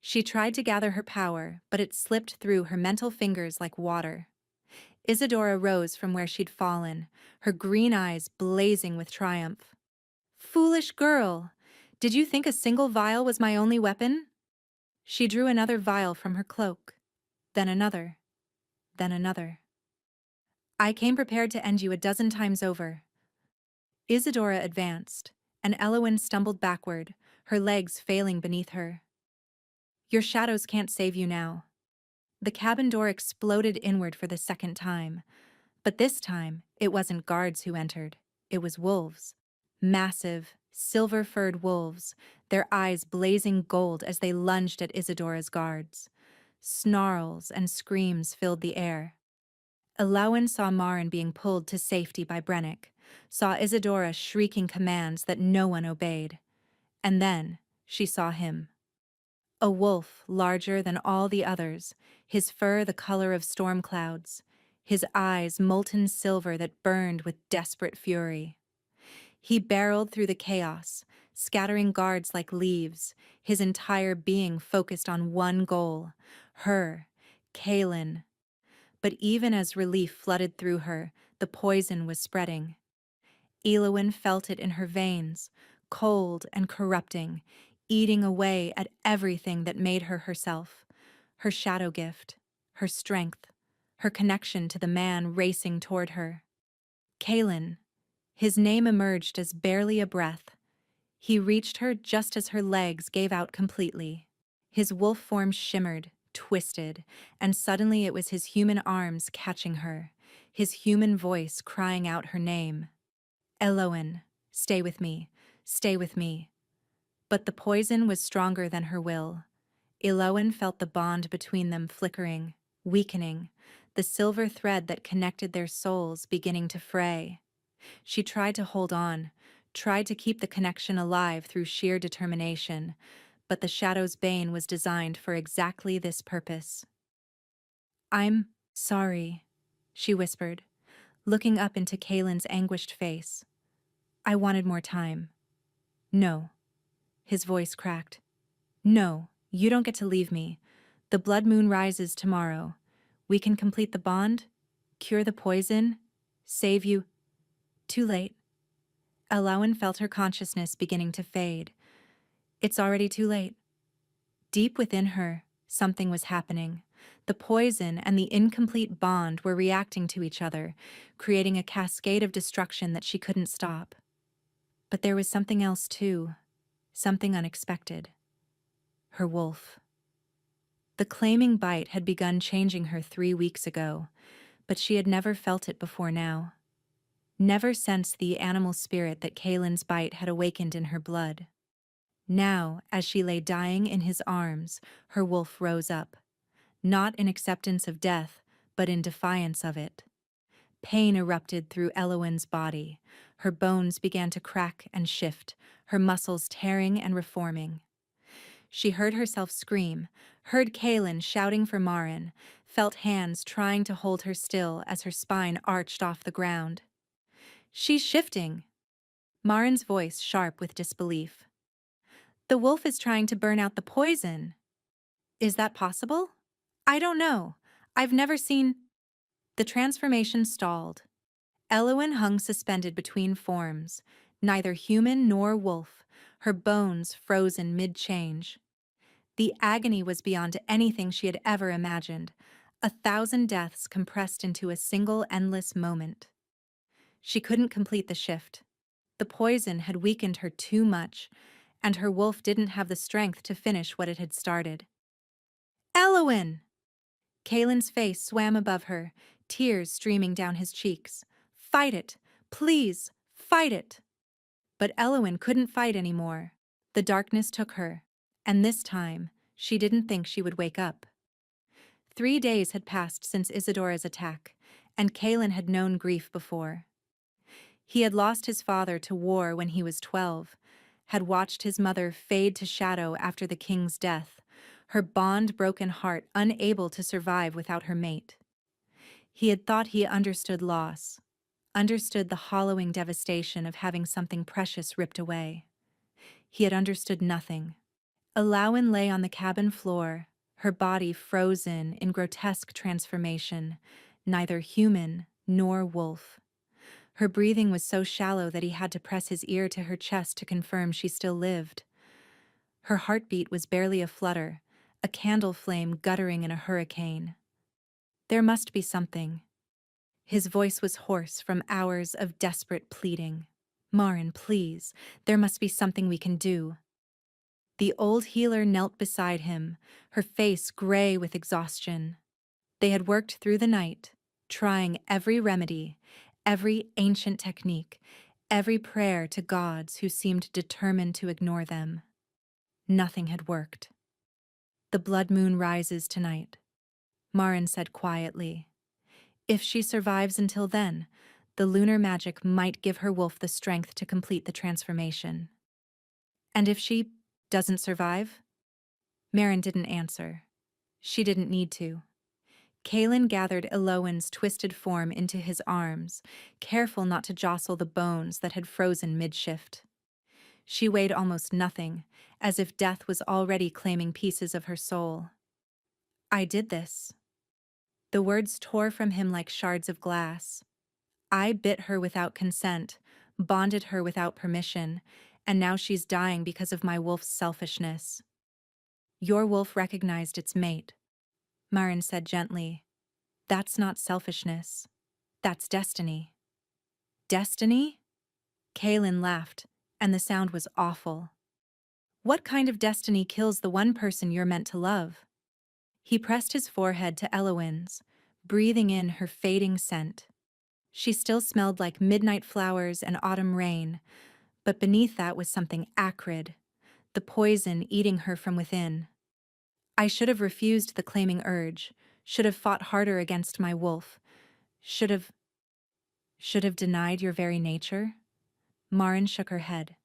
She tried to gather her power, but it slipped through her mental fingers like water. Isadora rose from where she'd fallen, her green eyes blazing with triumph. Foolish girl! Did you think a single vial was my only weapon? She drew another vial from her cloak, then another, then another. I came prepared to end you a dozen times over. Isadora advanced, and Elowen stumbled backward, her legs failing beneath her. Your shadows can't save you now. The cabin door exploded inward for the second time. But this time, it wasn't guards who entered. It was wolves. Massive, silver-furred wolves, their eyes blazing gold as they lunged at Isadora's guards. Snarls and screams filled the air. Elowen saw Marin being pulled to safety by Brennick, saw Isadora shrieking commands that no one obeyed. And then she saw him. A wolf larger than all the others, his fur the color of storm clouds, his eyes molten silver that burned with desperate fury. He barreled through the chaos, scattering guards like leaves, his entire being focused on one goal, her, Kaelin. But even as relief flooded through her, the poison was spreading. Elowen felt it in her veins, cold and corrupting, eating away at everything that made her herself, her shadow gift, her strength, her connection to the man racing toward her. Kaelin. His name emerged as barely a breath. He reached her just as her legs gave out completely. His wolf form shimmered, twisted, and suddenly it was his human arms catching her, his human voice crying out her name. Elowen, stay with me, stay with me. But the poison was stronger than her will. Elowen felt the bond between them flickering, weakening, the silver thread that connected their souls beginning to fray. She tried to hold on, tried to keep the connection alive through sheer determination, but the Shadow's Bane was designed for exactly this purpose. I'm Sorry, she whispered, looking up into Kalen's anguished face. I wanted more time. No. His voice cracked. No, you don't get to leave me. The blood moon rises tomorrow. We can complete the bond, cure the poison, save you. Too late. Elawan felt her consciousness beginning to fade. It's already too late. Deep within her, something was happening. The poison and the incomplete bond were reacting to each other, creating a cascade of destruction that she couldn't stop. But there was something else too, something unexpected. Her wolf. The claiming bite had begun changing her 3 weeks ago, but she had never felt it before now. Never sensed the animal spirit that Kalen's bite had awakened in her blood. Now, as she lay dying in his arms, her wolf rose up, not in acceptance of death, but in defiance of it. Pain erupted through Elowen's body. Her bones began to crack and shift, her muscles tearing and reforming. She heard herself scream, heard Kalen shouting for Marin, felt hands trying to hold her still as her spine arched off the ground. She's shifting. Marin's voice sharp with disbelief. The wolf is trying to burn out the poison. Is that possible? I don't know. I've never seen... The transformation stalled. Elowen hung suspended between forms, neither human nor wolf, her bones frozen mid-change. The agony was beyond anything she had ever imagined, 1,000 deaths compressed into a single endless moment. She couldn't complete the shift. The poison had weakened her too much, and her wolf didn't have the strength to finish what it had started. Elowen! Kalen's face swam above her, tears streaming down his cheeks. Fight it! Please, fight it! But Elowen couldn't fight anymore. The darkness took her, and this time, she didn't think she would wake up. 3 days had passed since Isidora's attack, and Kalen had known grief before. He had lost his father to war when he was 12, had watched his mother fade to shadow after the king's death, her bond-broken heart unable to survive without her mate. He had thought he understood loss, understood the hollowing devastation of having something precious ripped away. He had understood nothing. Elawan lay on the cabin floor, her body frozen in grotesque transformation, neither human nor wolf. Her breathing was so shallow that he had to press his ear to her chest to confirm she still lived. Her heartbeat was barely a flutter, a candle flame guttering in a hurricane. There must be something. His voice was hoarse from hours of desperate pleading. Marin, please, there must be something we can do. The old healer knelt beside him, her face gray with exhaustion. They had worked through the night, trying every remedy, every ancient technique, every prayer to gods who seemed determined to ignore them. Nothing had worked. The blood moon rises tonight, Marin said quietly. If she survives until then, the lunar magic might give her wolf the strength to complete the transformation. And if she doesn't survive? Marin didn't answer. She didn't need to. Kalen gathered Elowen's twisted form into his arms, careful not to jostle the bones that had frozen mid-shift. She weighed almost nothing, as if death was already claiming pieces of her soul. I did this. The words tore from him like shards of glass. I bit her without consent, bonded her without permission, and now she's dying because of my wolf's selfishness. Your wolf recognized its mate, Marin said gently. That's not selfishness. That's destiny. Destiny? Kalen laughed, and the sound was awful. What kind of destiny kills the one person you're meant to love? He pressed his forehead to Elowen's, breathing in her fading scent. She still smelled like midnight flowers and autumn rain, but beneath that was something acrid, the poison eating her from within. I should have refused the claiming urge, should have fought harder against my wolf, should have denied your very nature? Marin shook her head.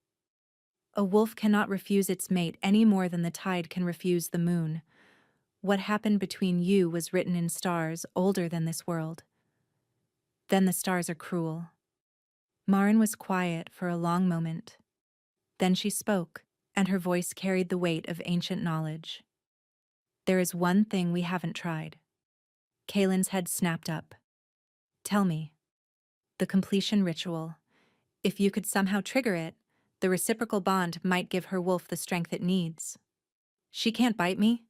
A wolf cannot refuse its mate any more than the tide can refuse the moon. What happened between you was written in stars older than this world. Then the stars are cruel. Marin was quiet for a long moment. Then she spoke, and her voice carried the weight of ancient knowledge. There is one thing we haven't tried. Kaylin's head snapped up. Tell me. The completion ritual. If you could somehow trigger it, the reciprocal bond might give her wolf the strength it needs. She can't bite me?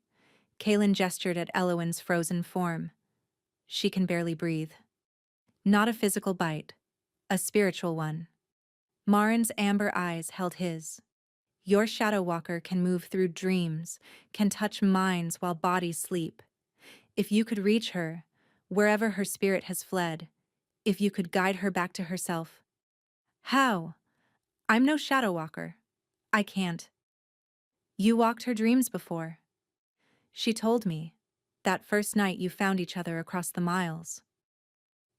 Kaylin gestured at Elowen's frozen form. She can barely breathe. Not a physical bite. A spiritual one. Marin's amber eyes held his. Your shadow walker can move through dreams, can touch minds while bodies sleep. If you could reach her, wherever her spirit has fled, if you could guide her back to herself. How? I'm no shadow walker. I can't. You walked her dreams before. She told me, that first night you found each other across the miles.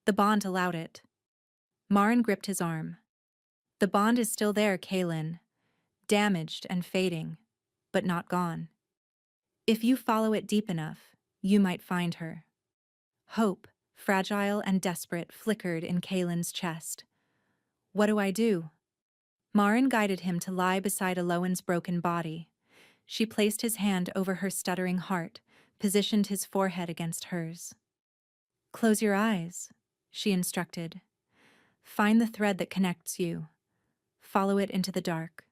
The bond allowed it. Marin gripped his arm. The bond is still there, Kaylin. Damaged and fading, but not gone. If you follow it deep enough, you might find her. Hope, fragile and desperate, flickered in Kaylin's chest. What do I do? Marin guided him to lie beside Elowen's broken body. She placed his hand over her stuttering heart, positioned his forehead against hers. Close your eyes, she instructed. Find the thread that connects you. Follow it into the dark.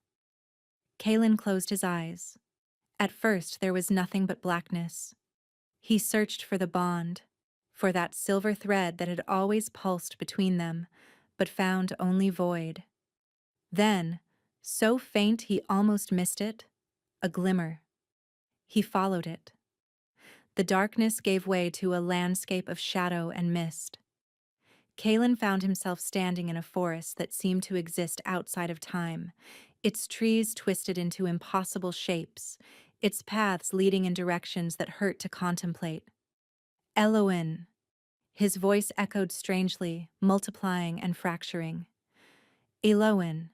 Kaylin closed his eyes. At first, there was nothing but blackness. He searched for the bond, for that silver thread that had always pulsed between them, but found only void. Then, so faint he almost missed it, a glimmer. He followed it. The darkness gave way to a landscape of shadow and mist. Kaylin found himself standing in a forest that seemed to exist outside of time, its trees twisted into impossible shapes, its paths leading in directions that hurt to contemplate. Elowen! His voice echoed strangely, multiplying and fracturing. Elowen,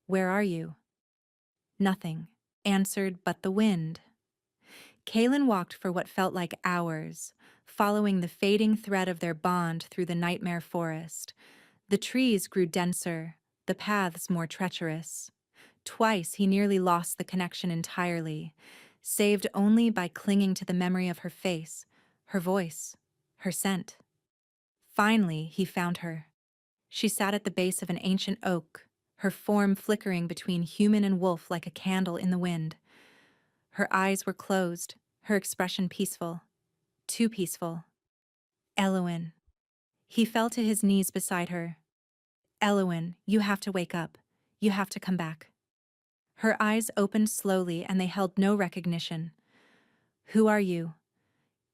where are you? Nothing answered but the wind. Kaylin walked for what felt like hours, following the fading thread of their bond through the nightmare forest. The trees grew denser, the paths more treacherous. Twice he nearly lost the connection entirely, saved only by clinging to the memory of her face, her voice, her scent. Finally, he found her. She sat at the base of an ancient oak, her form flickering between human and wolf like a candle in the wind. Her eyes were closed, her expression peaceful. Too peaceful. Elowen. He fell to his knees beside her. Elowen, you have to wake up. You have to come back. Her eyes opened slowly and they held no recognition. Who are you?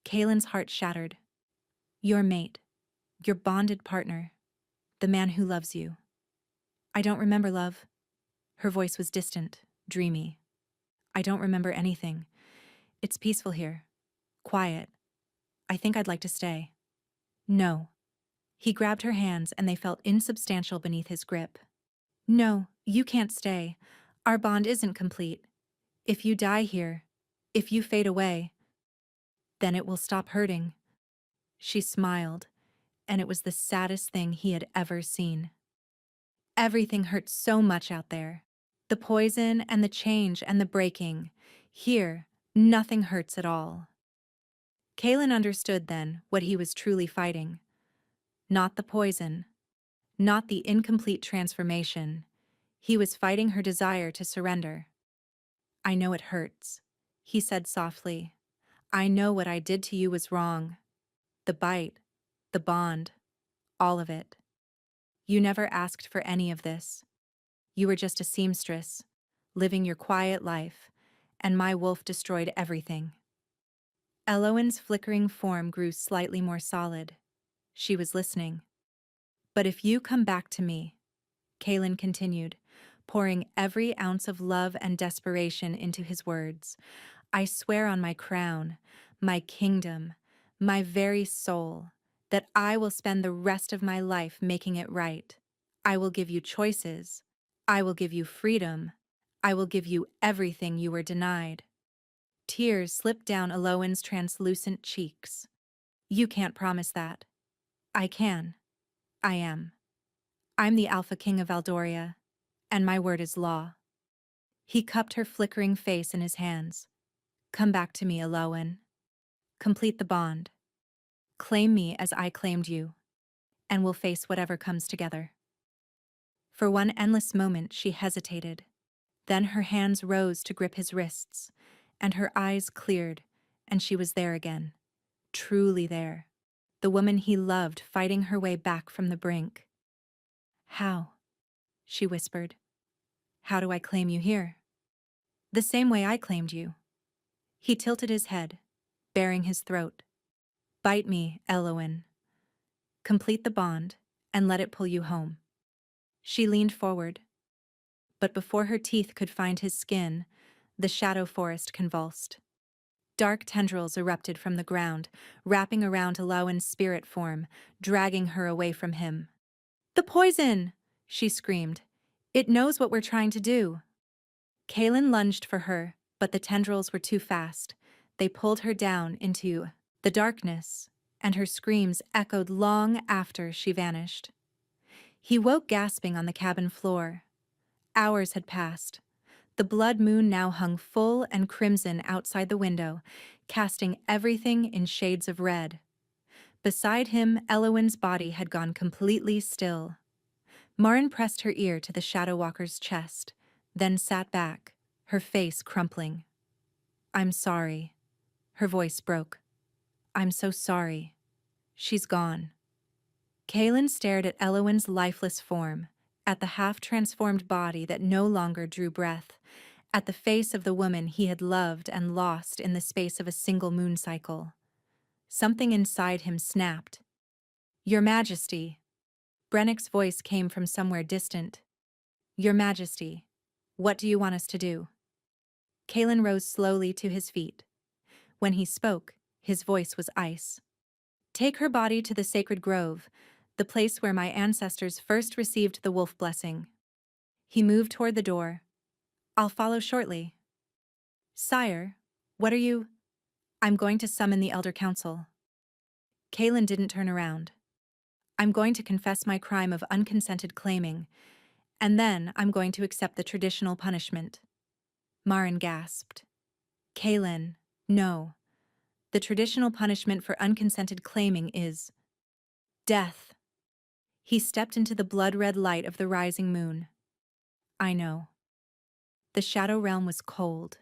Kaylin's heart shattered. Your mate. Your bonded partner. The man who loves you. I don't remember, love. Her voice was distant, dreamy. I don't remember anything. It's peaceful here. Quiet. I think I'd like to stay. No. He grabbed her hands and they felt insubstantial beneath his grip. No, you can't stay. Our bond isn't complete. If you die here, if you fade away, then it will stop hurting. She smiled, and it was the saddest thing he had ever seen. Everything hurts so much out there. The poison and the change and the breaking. Here, nothing hurts at all. Kaylin understood then what he was truly fighting. Not the poison. Not the incomplete transformation. He was fighting her desire to surrender. I know it hurts, he said softly. I know what I did to you was wrong. The bite, the bond, all of it. You never asked for any of this. You were just a seamstress, living your quiet life, and my wolf destroyed everything. Elowen's flickering form grew slightly more solid. She was listening. But if you come back to me, Kaylin continued, pouring every ounce of love and desperation into his words, I swear on my crown, my kingdom, my very soul, that I will spend the rest of my life making it right. I will give you choices. I will give you freedom. I will give you everything you were denied. Tears slipped down Eloan's translucent cheeks. You can't promise that. I can. I am. I'm the Alpha King of Aldoria, and my word is law. He cupped her flickering face in his hands. Come back to me, Eloan. Complete the bond. Claim me as I claimed you, and we'll face whatever comes together. For one endless moment she hesitated. Then her hands rose to grip his wrists, and her eyes cleared, and she was there again. Truly there. The woman he loved fighting her way back from the brink. How? She whispered. How do I claim you here? The same way I claimed you. He tilted his head, baring his throat. Bite me, Eloan. Complete the bond, and let it pull you home. She leaned forward. But before her teeth could find his skin, the shadow forest convulsed. Dark tendrils erupted from the ground, wrapping around Eloan's spirit form, dragging her away from him. The poison! She screamed. It knows what we're trying to do. Kaelin lunged for her, but the tendrils were too fast. They pulled her down into the darkness, and her screams echoed long after she vanished. He woke gasping on the cabin floor. Hours had passed. The blood moon now hung full and crimson outside the window, casting everything in shades of red. Beside him, Eloan's body had gone completely still. Marin pressed her ear to the Shadow Walker's chest, then sat back, her face crumpling. I'm sorry. Her voice broke. I'm so sorry. She's gone. Kaelin stared at Eloan's lifeless form, at the half-transformed body that no longer drew breath, at the face of the woman he had loved and lost in the space of a single moon cycle. Something inside him snapped. Your Majesty. Brennick's voice came from somewhere distant. Your Majesty, what do you want us to do? Kaelin rose slowly to his feet. When he spoke, his voice was ice. Take her body to the sacred grove, the place where my ancestors first received the wolf blessing. He moved toward the door. I'll follow shortly. Sire, what are you? I'm going to summon the Elder Council. Kaelin didn't turn around. I'm going to confess my crime of unconsented claiming, and then I'm going to accept the traditional punishment. Marin gasped. Kaelin, no. The traditional punishment for unconsented claiming is death. He stepped into the blood-red light of the rising moon. I know. The shadow realm was cold.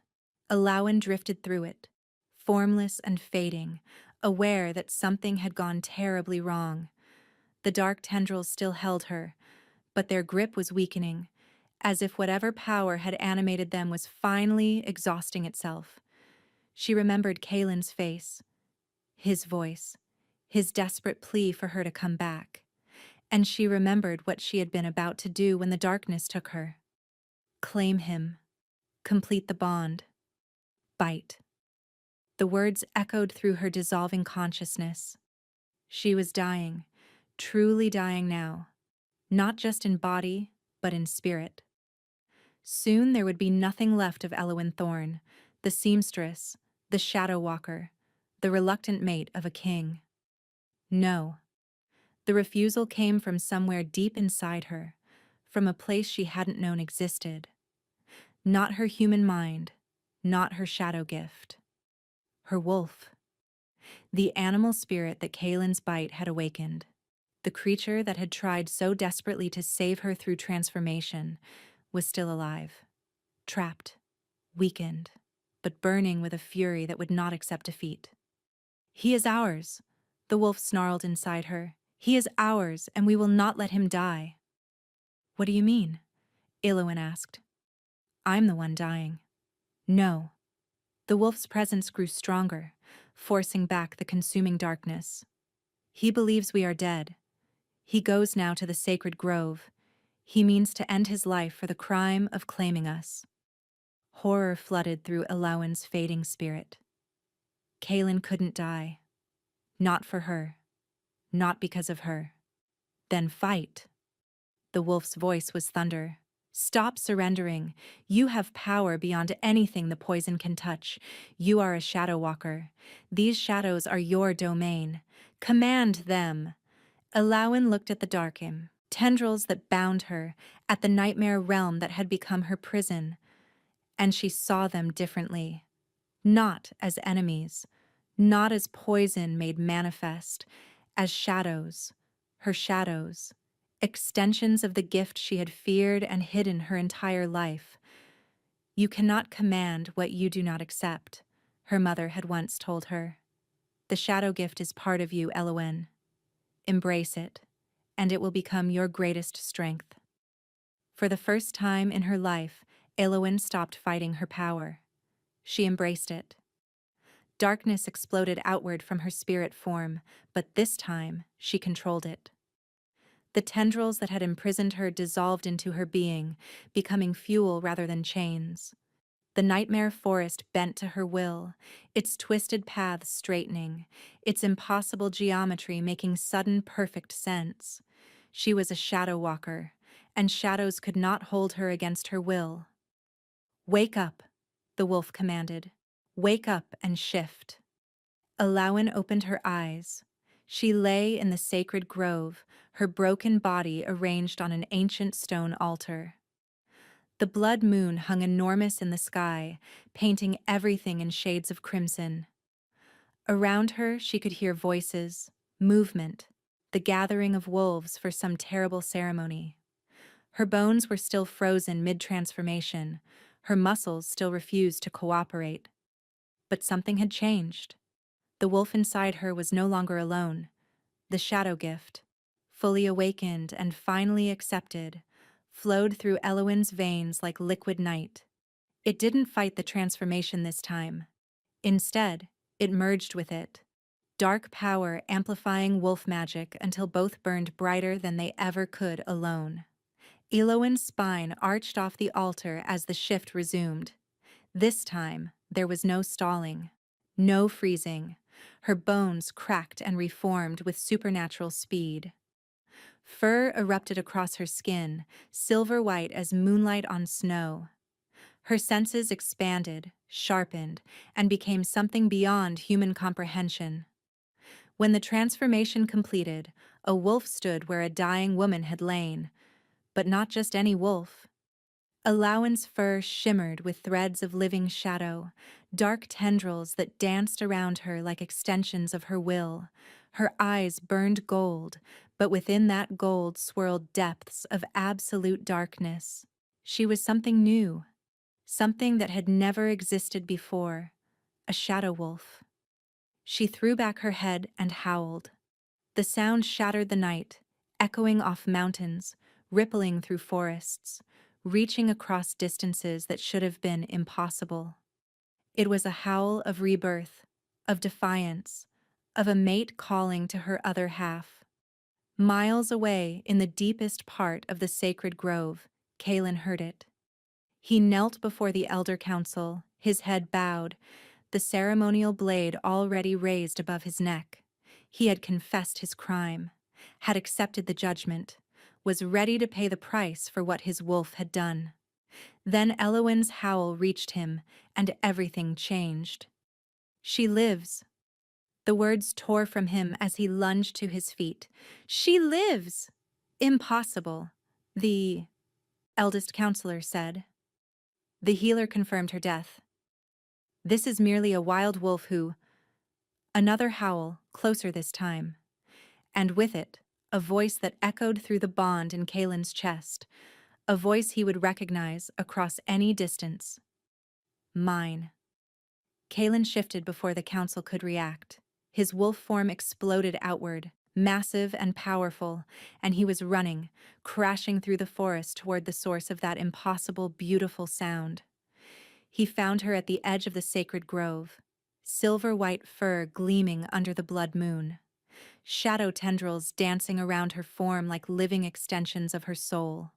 Eloan drifted through it, formless and fading, aware that something had gone terribly wrong. The dark tendrils still held her, but their grip was weakening, as if whatever power had animated them was finally exhausting itself. She remembered Kaelin's face, his voice, his desperate plea for her to come back. And she remembered what she had been about to do when the darkness took her. Claim him. Complete the bond. Bite. The words echoed through her dissolving consciousness. She was dying, truly dying now, not just in body, but in spirit. Soon there would be nothing left of Eloan Thorne, the seamstress, the shadow walker, the reluctant mate of a king. No. The refusal came from somewhere deep inside her, from a place she hadn't known existed. Not her human mind, not her shadow gift. Her wolf. The animal spirit that Kaelin's bite had awakened. The creature that had tried so desperately to save her through transformation was still alive. Trapped, weakened, but burning with a fury that would not accept defeat. He is ours, the wolf snarled inside her. He is ours, and we will not let him die. What do you mean? Eloan asked. I'm the one dying. No. The wolf's presence grew stronger, forcing back the consuming darkness. He believes we are dead. He goes now to the sacred grove. He means to end his life for the crime of claiming us. Horror flooded through Eloan's fading spirit. Kaelin couldn't die. Not for her. Not because of her. Then fight. The wolf's voice was thunder. Stop surrendering. You have power beyond anything the poison can touch. You are a shadow walker. These shadows are your domain. Command them. Elowin looked at the darkim, tendrils that bound her, at the nightmare realm that had become her prison, and she saw them differently. Not as enemies, not as poison made manifest, as shadows, her shadows, extensions of the gift she had feared and hidden her entire life. You cannot command what you do not accept, her mother had once told her. The shadow gift is part of you, Elowen. Embrace it, and it will become your greatest strength. For the first time in her life, Elowen stopped fighting her power. She embraced it. Darkness exploded outward from her spirit form, but this time she controlled it. The tendrils that had imprisoned her dissolved into her being, becoming fuel rather than chains. The nightmare forest bent to her will, its twisted paths straightening, its impossible geometry making sudden perfect sense. She was a shadow walker, and shadows could not hold her against her will. "Wake up," the wolf commanded. "Wake up and shift." Elowin opened her eyes. She lay in the sacred grove, her broken body arranged on an ancient stone altar. The blood moon hung enormous in the sky, painting everything in shades of crimson. Around her she could hear voices, movement, the gathering of wolves for some terrible ceremony. Her bones were still frozen mid-transformation, her muscles still refused to cooperate. But something had changed. The wolf inside her was no longer alone. The shadow gift, fully awakened and finally accepted, flowed through Elowin's veins like liquid night. It didn't fight the transformation this time. Instead, it merged with it. Dark power amplifying wolf magic until both burned brighter than they ever could alone. Elowin's spine arched off the altar as the shift resumed. This time, there was no stalling, no freezing. Her bones cracked and reformed with supernatural speed. Fur erupted across her skin, silver white as moonlight on snow. Her senses expanded, sharpened, and became something beyond human comprehension. When the transformation completed, a wolf stood where a dying woman had lain, but not just any wolf. Elowin's fur shimmered with threads of living shadow, dark tendrils that danced around her like extensions of her will. Her eyes burned gold, but within that gold swirled depths of absolute darkness. She was something new, something that had never existed before, a shadow wolf. She threw back her head and howled. The sound shattered the night, echoing off mountains, rippling through forests, reaching across distances that should have been impossible. It was a howl of rebirth, of defiance, of a mate calling to her other half. Miles away, in the deepest part of the sacred grove, Kaelin heard it. He knelt before the elder council, his head bowed, the ceremonial blade already raised above his neck. He had confessed his crime, had accepted the judgment, was ready to pay the price for what his wolf had done. Then Elowin's howl reached him, and everything changed. "She lives." The words tore from him as he lunged to his feet. "She lives!" "Impossible," the eldest counselor said. The healer confirmed her death. "This is merely a wild wolf who—" Another howl, closer this time. And with it, a voice that echoed through the bond in Kaelin's chest, a voice he would recognize across any distance. "Mine." Kaelin shifted before the council could react. His wolf form exploded outward, massive and powerful, and he was running, crashing through the forest toward the source of that impossible, beautiful sound. He found her at the edge of the sacred grove, silver-white fur gleaming under the blood moon, shadow tendrils dancing around her form like living extensions of her soul,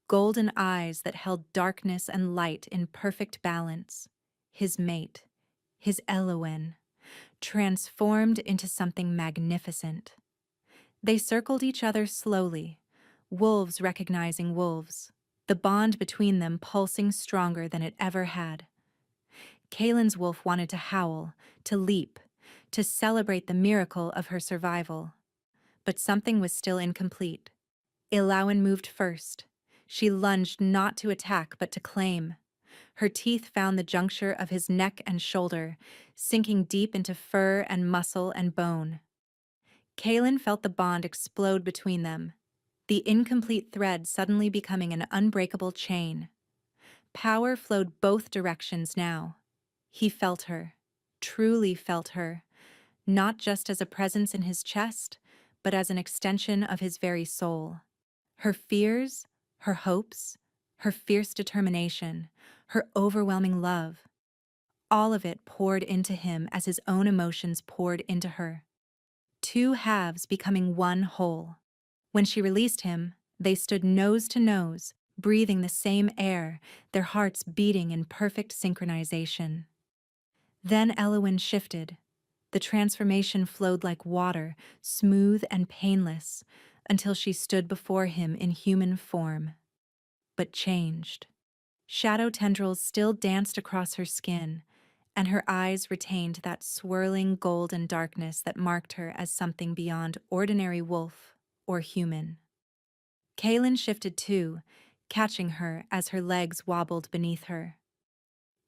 golden eyes that held darkness and light in perfect balance. His mate, his Elowen, transformed into something magnificent. They circled each other slowly, wolves recognizing wolves, the bond between them pulsing stronger than it ever had. Kaylin's wolf wanted to howl, to leap, to celebrate the miracle of her survival. But something was still incomplete. Ilawen moved first. She lunged not to attack but to claim. Her teeth found the juncture of his neck and shoulder, sinking deep into fur and muscle and bone. Kaylin felt the bond explode between them, the incomplete thread suddenly becoming an unbreakable chain. Power flowed both directions now. He felt her, truly felt her, not just as a presence in his chest, but as an extension of his very soul. Her fears, her hopes, her fierce determination, her overwhelming love, all of it poured into him as his own emotions poured into her. Two halves becoming one whole. When she released him, they stood nose to nose, breathing the same air, their hearts beating in perfect synchronization. Then Eowyn shifted. The transformation flowed like water, smooth and painless, until she stood before him in human form. But changed. Shadow tendrils still danced across her skin, and her eyes retained that swirling golden darkness that marked her as something beyond ordinary wolf or human. Kaylin shifted too, catching her as her legs wobbled beneath her.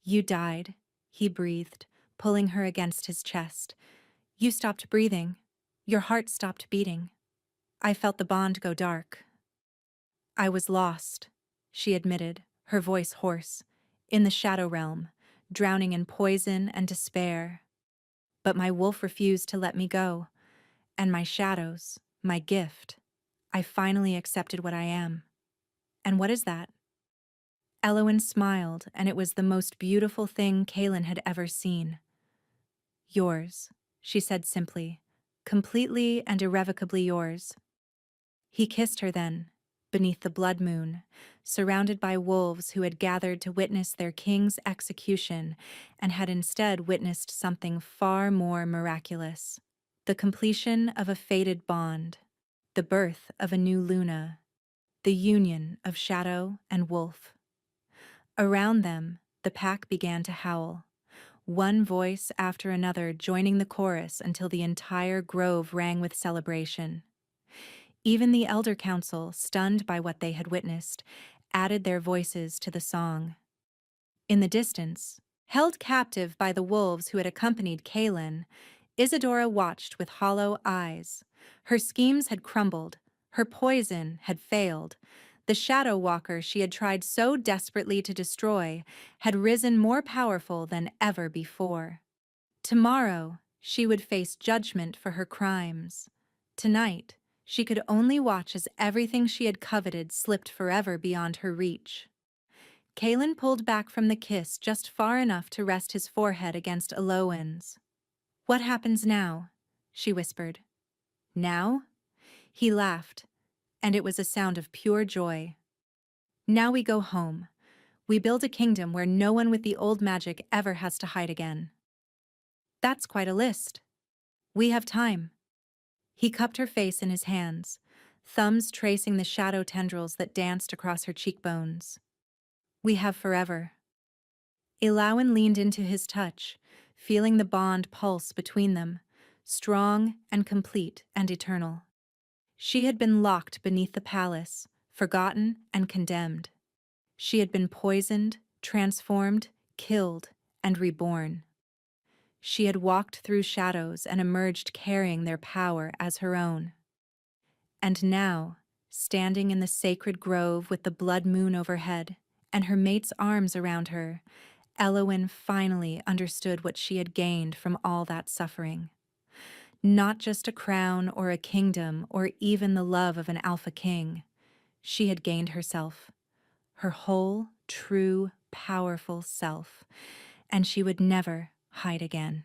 "You died," he breathed, pulling her against his chest. "You stopped breathing. Your heart stopped beating. I felt the bond go dark." "I was lost," she admitted, her voice hoarse, "in the shadow realm, drowning in poison and despair. But my wolf refused to let me go, and my shadows, my gift, I finally accepted what I am." "And what is that?" Eowyn smiled, and it was the most beautiful thing Kaylin had ever seen. "Yours," she said simply, "completely and irrevocably yours." He kissed her then, beneath the blood moon, surrounded by wolves who had gathered to witness their king's execution and had instead witnessed something far more miraculous. The completion of a fated bond, the birth of a new Luna, the union of shadow and wolf. Around them, the pack began to howl, one voice after another joining the chorus until the entire grove rang with celebration. Even the Elder Council, stunned by what they had witnessed, added their voices to the song. In the distance, held captive by the wolves who had accompanied Kaylin, Isadora watched with hollow eyes. Her schemes had crumbled, her poison had failed. The Shadow Walker she had tried so desperately to destroy had risen more powerful than ever before. Tomorrow, she would face judgment for her crimes. Tonight, she could only watch as everything she had coveted slipped forever beyond her reach. Kaylin pulled back from the kiss just far enough to rest his forehead against Eowyn's. "What happens now?" she whispered. "Now?" He laughed, and it was a sound of pure joy. "Now we go home. We build a kingdom where no one with the old magic ever has to hide again." "That's quite a list." "We have time." He cupped her face in his hands, thumbs tracing the shadow tendrils that danced across her cheekbones. "We have forever." Ilawen leaned into his touch, feeling the bond pulse between them, strong and complete and eternal. She had been locked beneath the palace, forgotten and condemned. She had been poisoned, transformed, killed, and reborn. She had walked through shadows and emerged carrying their power as her own. And now, standing in the sacred grove with the blood moon overhead and her mate's arms around her, Eowyn finally understood what she had gained from all that suffering. Not just a crown or a kingdom or even the love of an alpha king. She had gained herself, her whole, true, powerful self, and she would never hide again.